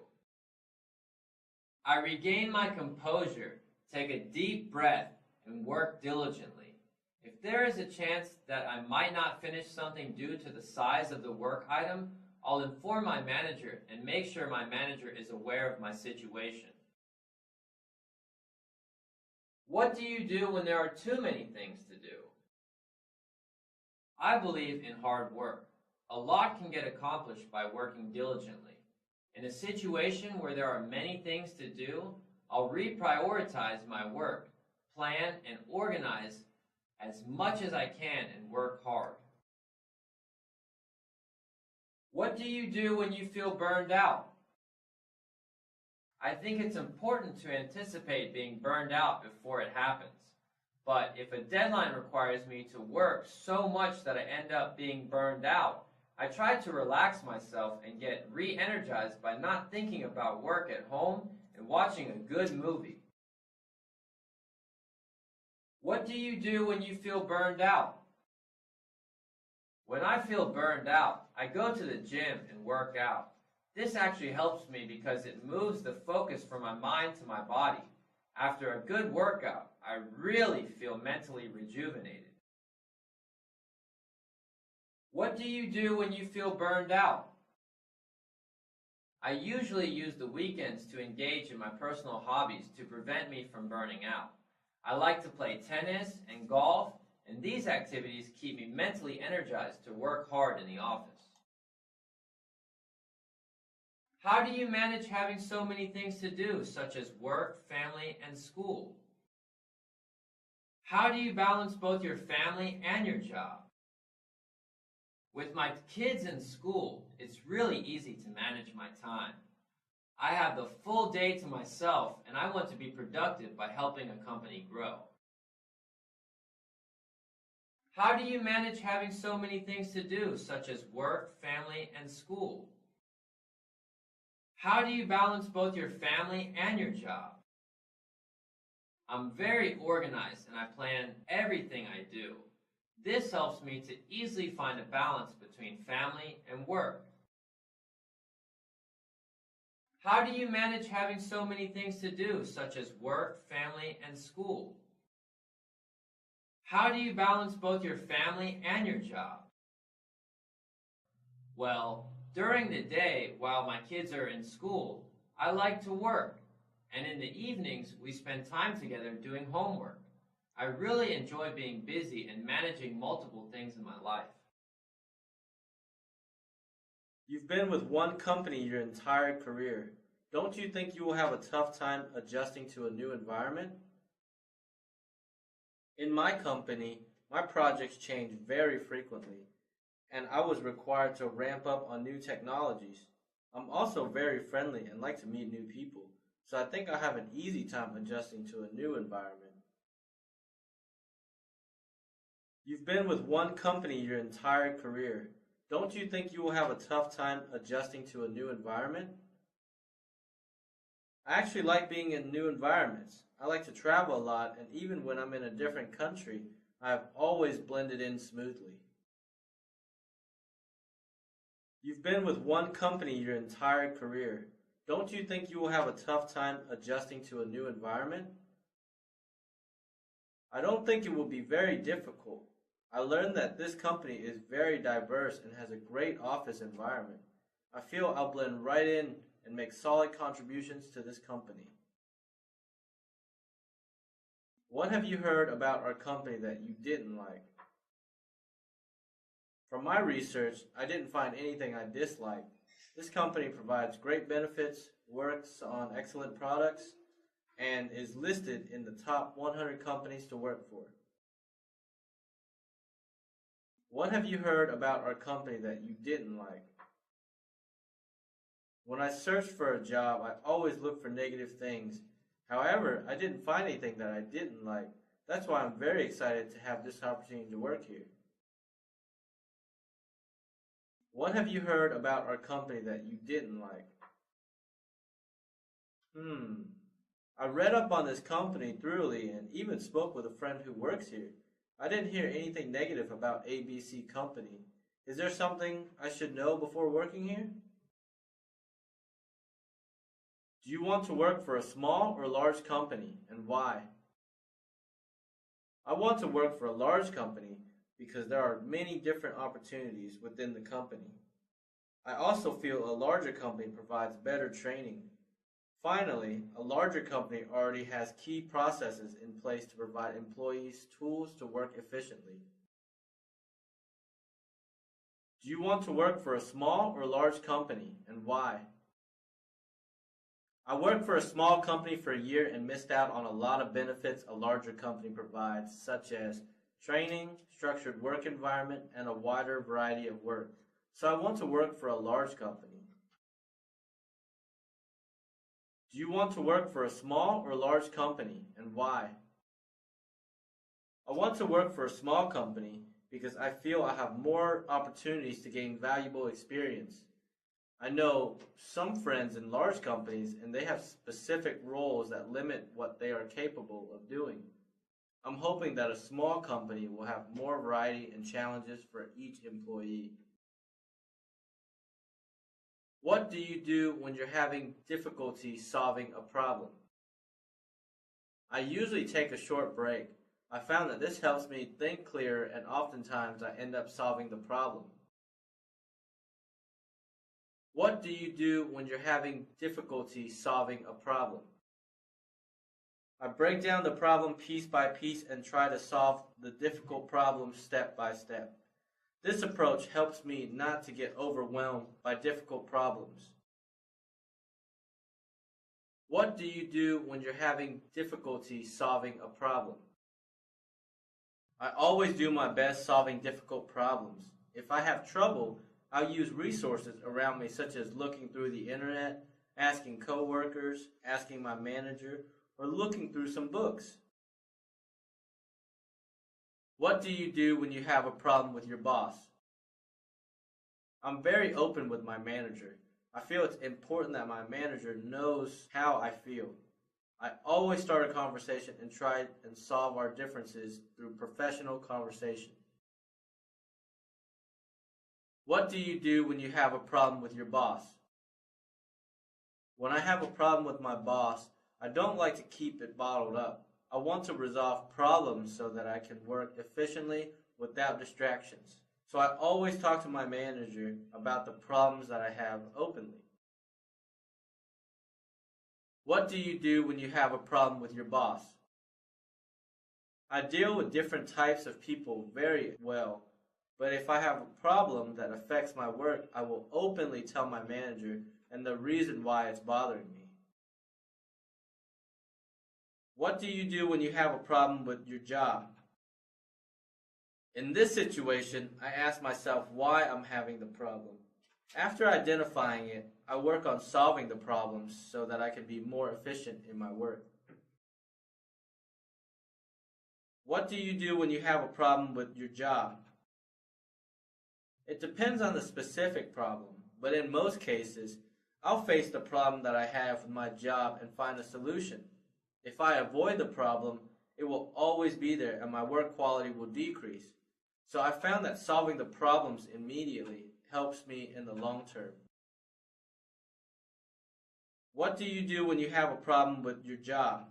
I regain my composure, take a deep breath, and work diligently. If there is a chance that I might not finish something due to the size of the work item, I'll inform my manager and make sure my manager is aware of my situation. What do you do when there are too many things to do? I believe in hard work. A lot can get accomplished by working diligently. In a situation where there are many things to do, I'll reprioritize my work, plan and organize as much as I can and work hard. What do you do when you feel burned out? I think it's important to anticipate being burned out before it happens. But if a deadline requires me to work so much that I end up being burned out, I try to relax myself and get re-energized by not thinking about work at home and watching a good movie. What do you do when you feel burned out? When I feel burned out, I go to the gym and work out. This actually helps me because it moves the focus from my mind to my body. After a good workout, I really feel mentally rejuvenated. What do you do when you feel burned out? I usually use the weekends to engage in my personal hobbies to prevent me from burning out. I like to play tennis and golf, and these activities keep me mentally energized to work hard in the office. How do you manage having so many things to do, such as work, family, and school? How do you balance both your family and your job? With my kids in school, it's really easy to manage my time. I have the full day to myself, and I want to be productive by helping a company grow. How do you manage having so many things to do, such as work, family, and school? How do you balance both your family and your job? I'm very organized and I plan everything I do. This helps me to easily find a balance between family and work. How do you manage having so many things to do, such as work, family, and school? How do you balance both your family and your job? Well, during the day, while my kids are in school, I like to work, and in the evenings, we spend time together doing homework. I really enjoy being busy and managing multiple things in my life. You've been with one company your entire career. Don't you think you will have a tough time adjusting to a new environment? In my company, my projects change very frequently, and I was required to ramp up on new technologies. I'm also very friendly and like to meet new people, so I think I have an easy time adjusting to a new environment. You've been with one company your entire career. Don't you think you will have a tough time adjusting to a new environment? I actually like being in new environments. I like to travel a lot, and even when I'm in a different country, I have always blended in smoothly. You've been with one company your entire career. Don't you think you will have a tough time adjusting to a new environment? I don't think it will be very difficult. I learned that this company is very diverse and has a great office environment. I feel I'll blend right in and make solid contributions to this company. What have you heard about our company that you didn't like? From my research, I didn't find anything I disliked. This company provides great benefits, works on excellent products, and is listed in the top 100 companies to work for. What have you heard about our company that you didn't like? When I searched for a job, I always look for negative things. However, I didn't find anything that I didn't like. That's why I'm very excited to have this opportunity to work here. What have you heard about our company that you didn't like? I read up on this company thoroughly and even spoke with a friend who works here. I didn't hear anything negative about ABC Company. Is there something I should know before working here? Do you want to work for a small or large company, and why? I want to work for a large company because there are many different opportunities within the company. I also feel a larger company provides better training. Finally, a larger company already has key processes in place to provide employees tools to work efficiently. Do you want to work for a small or large company, and why? I worked for a small company for a year and missed out on a lot of benefits a larger company provides, such as training, structured work environment, and a wider variety of work. So I want to work for a large company. Do you want to work for a small or large company, and why? I want to work for a small company because I feel I have more opportunities to gain valuable experience. I know some friends in large companies and they have specific roles that limit what they are capable of doing. I'm hoping that a small company will have more variety and challenges for each employee. What do you do when you're having difficulty solving a problem? I usually take a short break. I found that this helps me think clearer and oftentimes I end up solving the problem. What do you do when you're having difficulty solving a problem? I break down the problem piece by piece and try to solve the difficult problem step by step. This approach helps me not to get overwhelmed by difficult problems. What do you do when you're having difficulty solving a problem? I always do my best solving difficult problems. If I have trouble, I'll use resources around me such as looking through the internet, asking coworkers, asking my manager, or looking through some books. What do you do when you have a problem with your boss? I'm very open with my manager. I feel it's important that my manager knows how I feel. I always start a conversation and try and solve our differences through professional conversation. What do you do when you have a problem with your boss? When I have a problem with my boss, I don't like to keep it bottled up. I want to resolve problems so that I can work efficiently without distractions. So I always talk to my manager about the problems that I have openly. What do you do when you have a problem with your boss? I deal with different types of people very well, but if I have a problem that affects my work, I will openly tell my manager and the reason why it's bothering me. What do you do when you have a problem with your job? In this situation, I ask myself why I'm having the problem. After identifying it, I work on solving the problems so that I can be more efficient in my work. What do you do when you have a problem with your job? It depends on the specific problem, but in most cases, I'll face the problem that I have with my job and find a solution. If I avoid the problem, it will always be there and my work quality will decrease. So I found that solving the problems immediately helps me in the long term. What do you do when you have a problem with your job?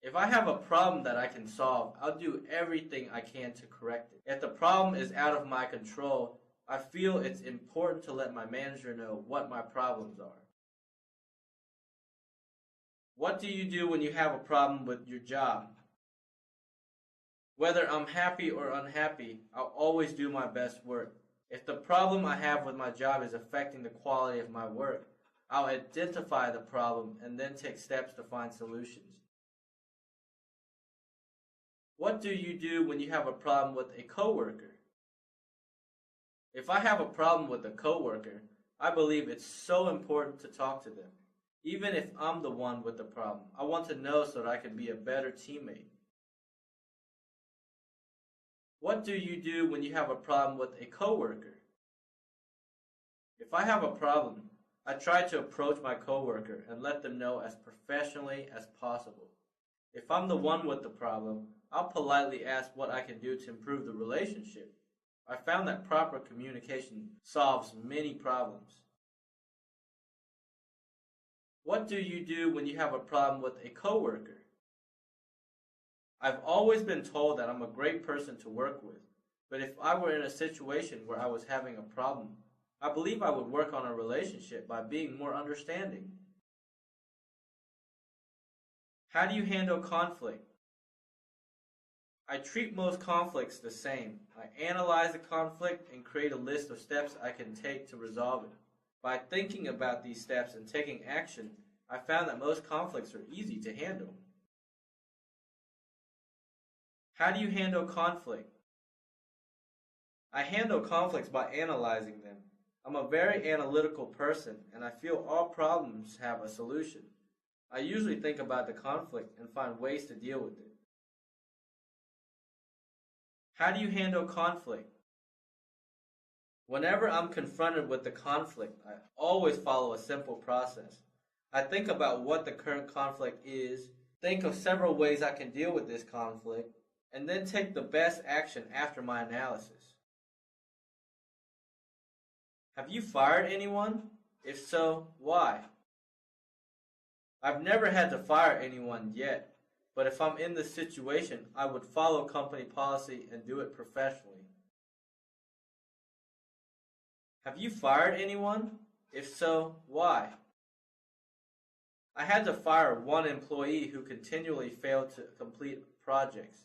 If I have a problem that I can solve, I'll do everything I can to correct it. If the problem is out of my control, I feel it's important to let my manager know what my problems are. What do you do when you have a problem with your job? Whether I'm happy or unhappy, I'll always do my best work. If the problem I have with my job is affecting the quality of my work, I'll identify the problem and then take steps to find solutions. What do you do when you have a problem with a coworker? If I have a problem with a coworker, I believe it's so important to talk to them. Even if I'm the one with the problem, I want to know so that I can be a better teammate. What do you do when you have a problem with a coworker? If I have a problem, I try to approach my coworker and let them know as professionally as possible. If I'm the one with the problem, I'll politely ask what I can do to improve the relationship. I found that proper communication solves many problems. What do you do when you have a problem with a coworker? I've always been told that I'm a great person to work with, but if I were in a situation where I was having a problem, I believe I would work on a relationship by being more understanding. How do you handle conflict? I treat most conflicts the same. I analyze the conflict and create a list of steps I can take to resolve it. By thinking about these steps and taking action, I found that most conflicts are easy to handle. How do you handle conflict? I handle conflicts by analyzing them. I'm a very analytical person, and I feel all problems have a solution. I usually think about the conflict and find ways to deal with it. How do you handle conflict? Whenever I'm confronted with the conflict, I always follow a simple process. I think about what the current conflict is, think of several ways I can deal with this conflict, and then take the best action after my analysis. Have you fired anyone? If so, why? I've never had to fire anyone yet, but if I'm in this situation, I would follow company policy and do it professionally. Have you fired anyone? If so, why? I had to fire one employee who continually failed to complete projects.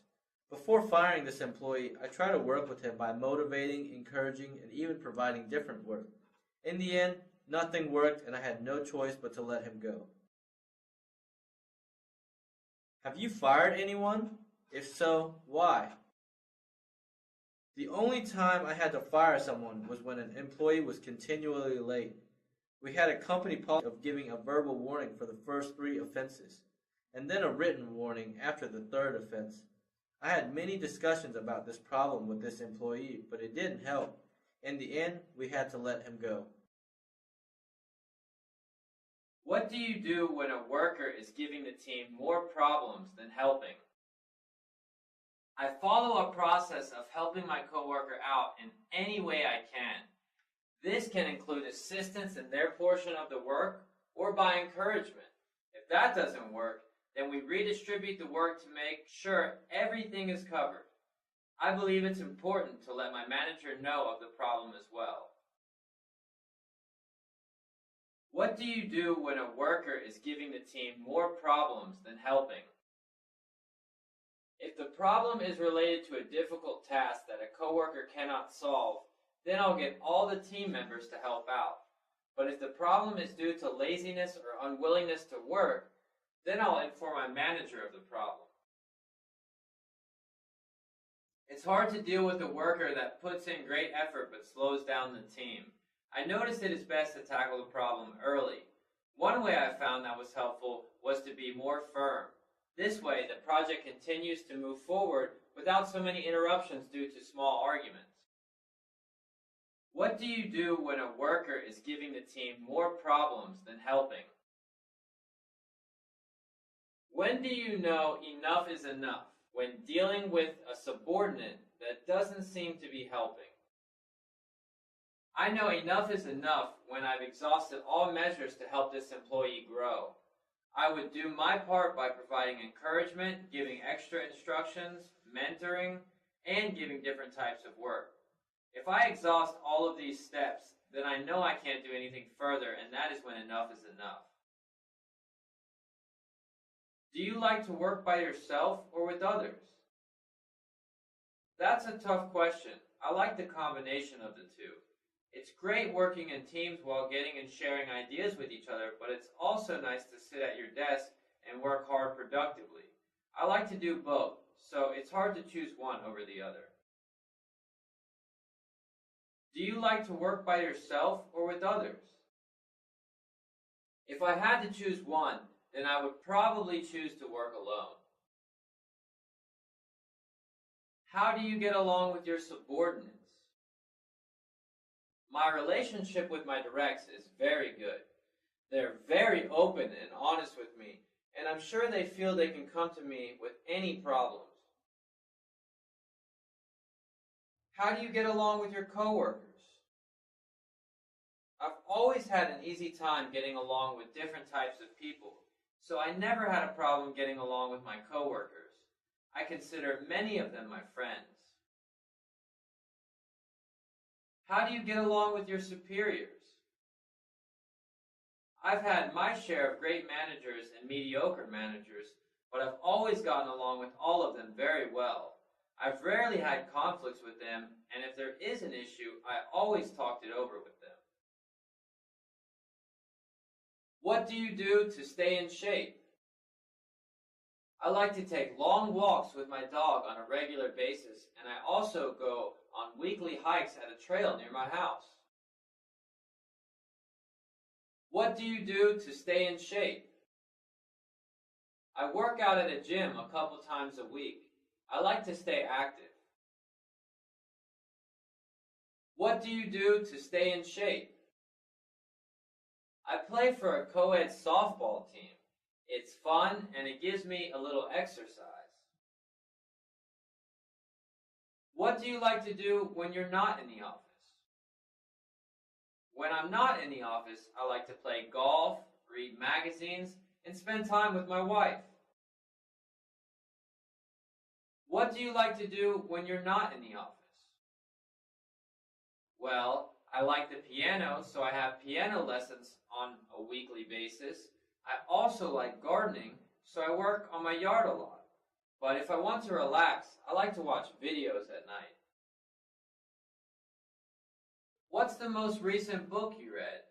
Before firing this employee, I tried to work with him by motivating, encouraging, and even providing different work. In the end, nothing worked and I had no choice but to let him go. Have you fired anyone? If so, why? The only time I had to fire someone was when an employee was continually late. We had a company policy of giving a verbal warning for the first 3 offenses, and then a written warning after the 3rd offense. I had many discussions about this problem with this employee, but it didn't help. In the end, we had to let him go. What do you do when a worker is giving the team more problems than helping? I follow a process of helping my coworker out in any way I can. This can include assistance in their portion of the work or by encouragement. If that doesn't work, then we redistribute the work to make sure everything is covered. I believe it's important to let my manager know of the problem as well. What do you do when a worker is giving the team more problems than helping? If the problem is related to a difficult task that a coworker cannot solve, then I'll get all the team members to help out. But if the problem is due to laziness or unwillingness to work, then I'll inform my manager of the problem. It's hard to deal with a worker that puts in great effort but slows down the team. I noticed it is best to tackle the problem early. One way I found that was helpful was to be more firm. This way, the project continues to move forward without so many interruptions due to small arguments. What do you do when a worker is giving the team more problems than helping? When do you know enough is enough? When dealing with a subordinate that doesn't seem to be helping. I know enough is enough when I've exhausted all measures to help this employee grow. I would do my part by providing encouragement, giving extra instructions, mentoring, and giving different types of work. If I exhaust all of these steps, then I know I can't do anything further, and that is when enough is enough. Do you like to work by yourself or with others? That's a tough question. I like the combination of the two. It's great working in teams while getting and sharing ideas with each other, but it's also nice to sit at your desk and work hard productively. I like to do both, so it's hard to choose one over the other. Do you like to work by yourself or with others? If I had to choose one, then I would probably choose to work alone. How do you get along with your subordinates? My relationship with my directs is very good. They're very open and honest with me, and I'm sure they feel they can come to me with any problems. How do you get along with your coworkers? I've always had an easy time getting along with different types of people, so I never had a problem getting along with my coworkers. I consider many of them my friends. How do you get along with your superiors? I've had my share of great managers and mediocre managers, but I've always gotten along with all of them very well. I've rarely had conflicts with them, and if there is an issue, I always talked it over with them. What do you do to stay in shape? I like to take long walks with my dog on a regular basis, and I also go on weekly hikes at a trail near my house. What do you do to stay in shape? I work out at a gym a couple times a week. I like to stay active. What do you do to stay in shape? I play for a co-ed softball team. It's fun and it gives me a little exercise. What do you like to do when you're not in the office? When I'm not in the office, I like to play golf, read magazines, and spend time with my wife. What do you like to do when you're not in the office? Well, I like the piano, so I have piano lessons on a weekly basis. I also like gardening, so I work on my yard a lot. But if I want to relax, I like to watch videos at night. What's the most recent book you read?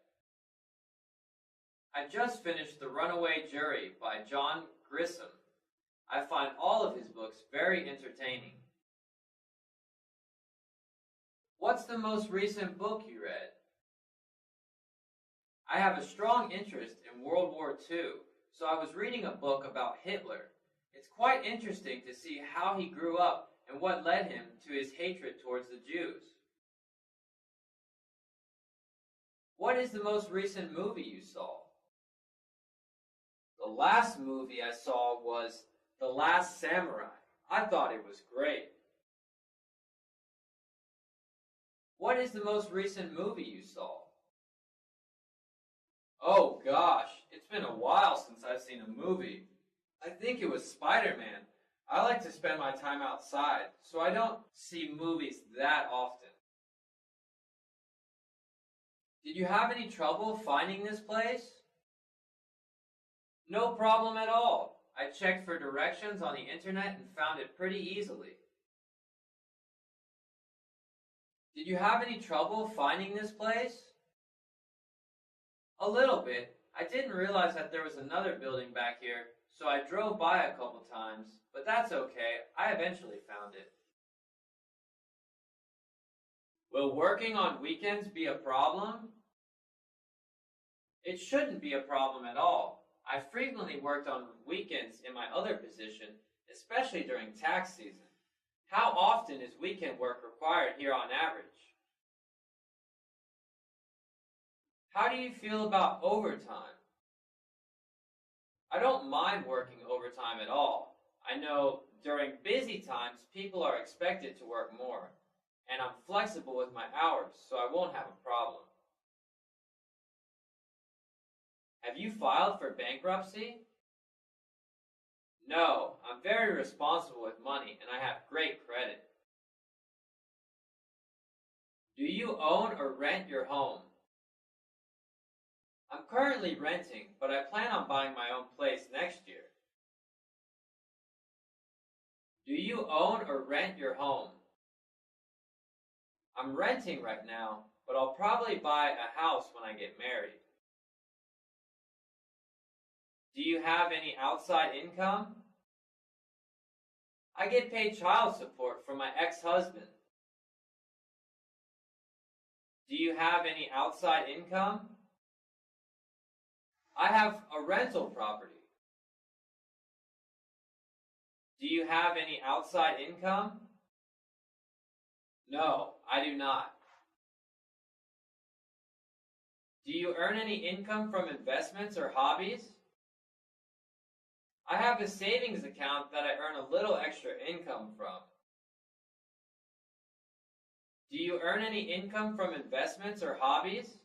I just finished The Runaway Jury by John Grisham. I find all of his books very entertaining. What's the most recent book you read? I have a strong interest in World War II, so I was reading a book about Hitler. It's quite interesting to see how he grew up and what led him to his hatred towards the Jews. What is the most recent movie you saw? The last movie I saw was The Last Samurai. I thought it was great. What is the most recent movie you saw? Oh gosh, it's been a while since I've seen a movie. I think it was Spider-Man. I like to spend my time outside, so I don't see movies that often. Did you have any trouble finding this place? No problem at all. I checked for directions on the internet and found it pretty easily. Did you have any trouble finding this place? A little bit. I didn't realize that there was another building back here, so I drove by a couple times, but that's okay. I eventually found it. Will working on weekends be a problem? It shouldn't be a problem at all. I frequently worked on weekends in my other position, especially during tax season. How often is weekend work required here on average? How do you feel about overtime? I don't mind working overtime at all. I know during busy times people are expected to work more, and I'm flexible with my hours, so I won't have a problem. Have you filed for bankruptcy? No, I'm very responsible with money and I have great credit. Do you own or rent your home? I'm currently renting, but I plan on buying my own place next year. Do you own or rent your home? I'm renting right now, but I'll probably buy a house when I get married. Do you have any outside income? I get paid child support from my ex-husband. Do you have any outside income? I have a rental property. Do you have any outside income? No, I do not. Do you earn any income from investments or hobbies? I have a savings account that I earn a little extra income from. Do you earn any income from investments or hobbies?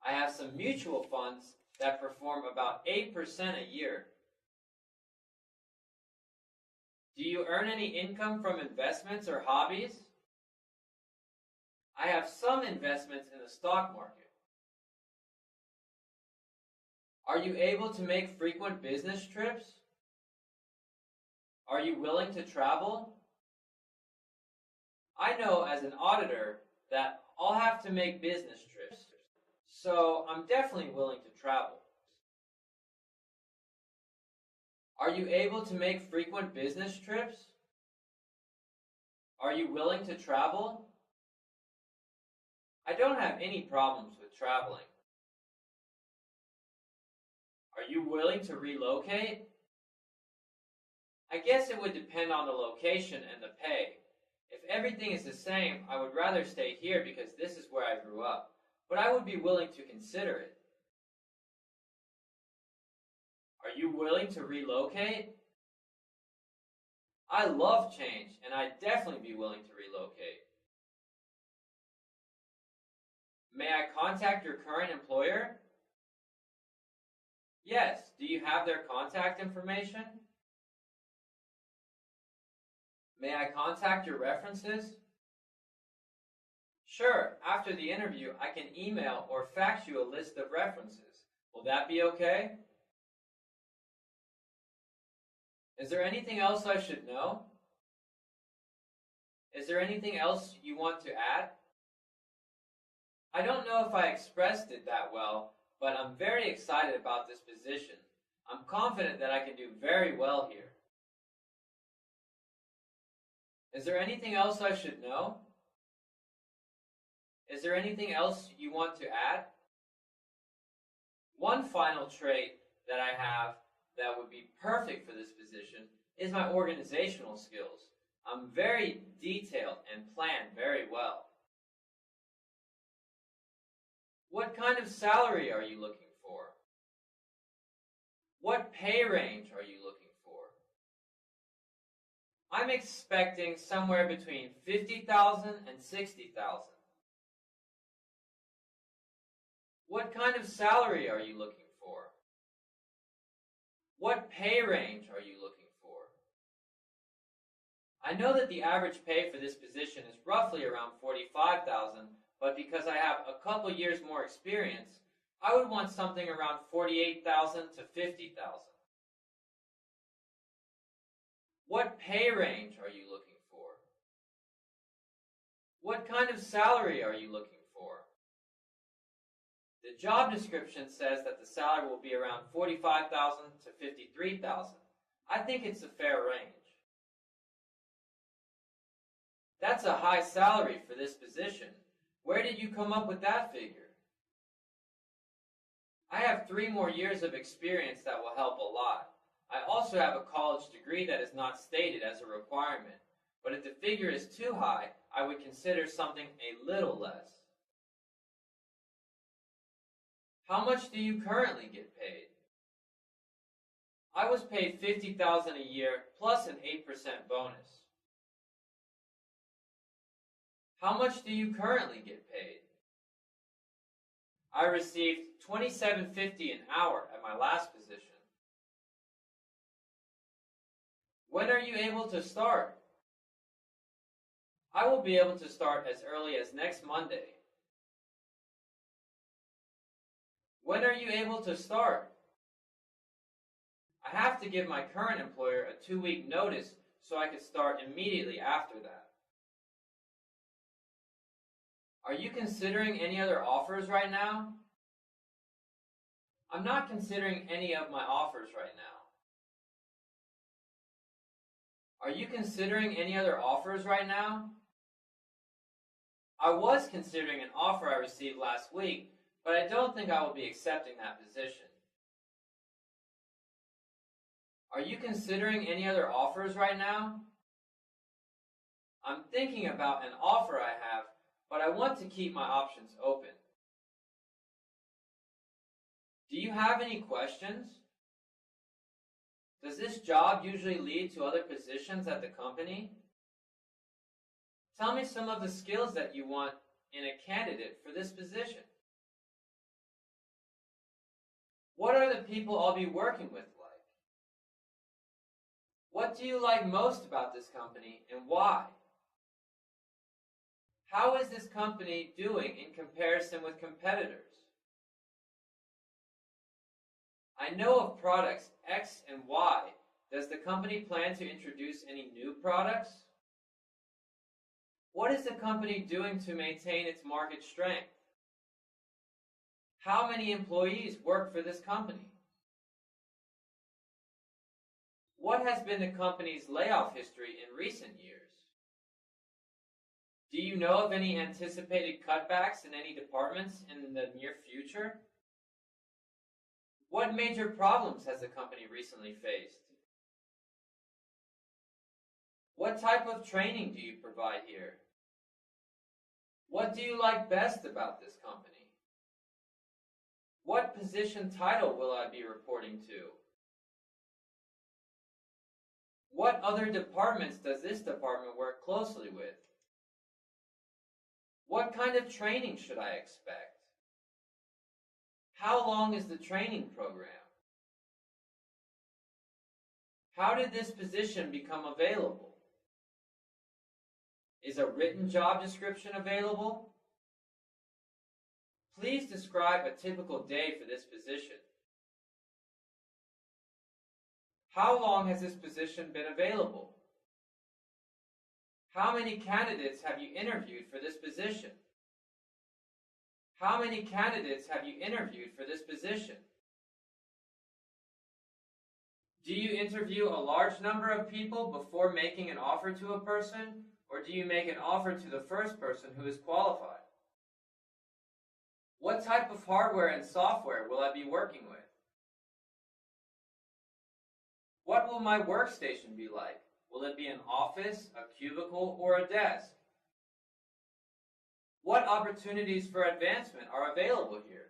I have some mutual funds that perform about 8% a year. Do you earn any income from investments or hobbies? I have some investments in the stock market. Are you able to make frequent business trips? Are you willing to travel? I know as an auditor that I'll have to make business trips, so I'm definitely willing to travel. Are you able to make frequent business trips? Are you willing to travel? I don't have any problems with traveling. Are you willing to relocate? I guess it would depend on the location and the pay. If everything is the same, I would rather stay here because this is where I grew up, but I would be willing to consider it. Are you willing to relocate? I love change, and I'd definitely be willing to relocate. May I contact your current employer? Yes. Do you have their contact information? May I contact your references? Sure. After the interview, I can email or fax you a list of references. Will that be okay? Is there anything else I should know? Is there anything else you want to add? I don't know if I expressed it that well, but I'm very excited about this position. I'm confident that I can do very well here. Is there anything else I should know? Is there anything else you want to add? One final trait that I have that would be perfect for this position is my organizational skills. I'm very detailed and plan very well. What kind of salary are you looking for? What pay range are you looking for? I'm expecting somewhere between 50,000 and 60,000. What kind of salary are you looking for? What pay range are you looking for? I know that the average pay for this position is roughly around 45,000, but because I have a couple years more experience, I would want something around 48,000 to 50,000. What pay range are you looking for? What kind of salary are you looking for? The job description says that the salary will be around 45,000 to 53,000. I think it's a fair range. That's a high salary for this position. Where did you come up with that figure? I have 3 more years of experience that will help a lot. I also have a college degree that is not stated as a requirement, but if the figure is too high, I would consider something a little less. How much do you currently get paid? I was paid $50,000 a year plus an 8% bonus. How much do you currently get paid? I received $27.50 an hour at my last position. When are you able to start? I will be able to start as early as next Monday. When are you able to start? I have to give my current employer a 2-week notice so I could start immediately after that. Are you considering any other offers right now? I'm not considering any of my offers right now. Are you considering any other offers right now? I was considering an offer I received last week, but I don't think I will be accepting that position. Are you considering any other offers right now? I'm thinking about an offer I have, but I want to keep my options open. Do you have any questions? Does this job usually lead to other positions at the company? Tell me some of the skills that you want in a candidate for this position. What are the people I'll be working with like? What do you like most about this company and why? How is this company doing in comparison with competitors? I know of products X and Y. Does the company plan to introduce any new products? What is the company doing to maintain its market strength? How many employees work for this company? What has been the company's layoff history in recent years? Do you know of any anticipated cutbacks in any departments in the near future? What major problems has the company recently faced? What type of training do you provide here? What do you like best about this company? What position title will I be reporting to? What other departments does this department work closely with? What kind of training should I expect? How long is the training program? How did this position become available? Is a written job description available? Please describe a typical day for this position. How long has this position been available? How many candidates have you interviewed for this position? How many candidates have you interviewed for this position? Do you interview a large number of people before making an offer to a person, or do you make an offer to the first person who is qualified? What type of hardware and software will I be working with? What will my workstation be like? Will it be an office, a cubicle, or a desk? What opportunities for advancement are available here?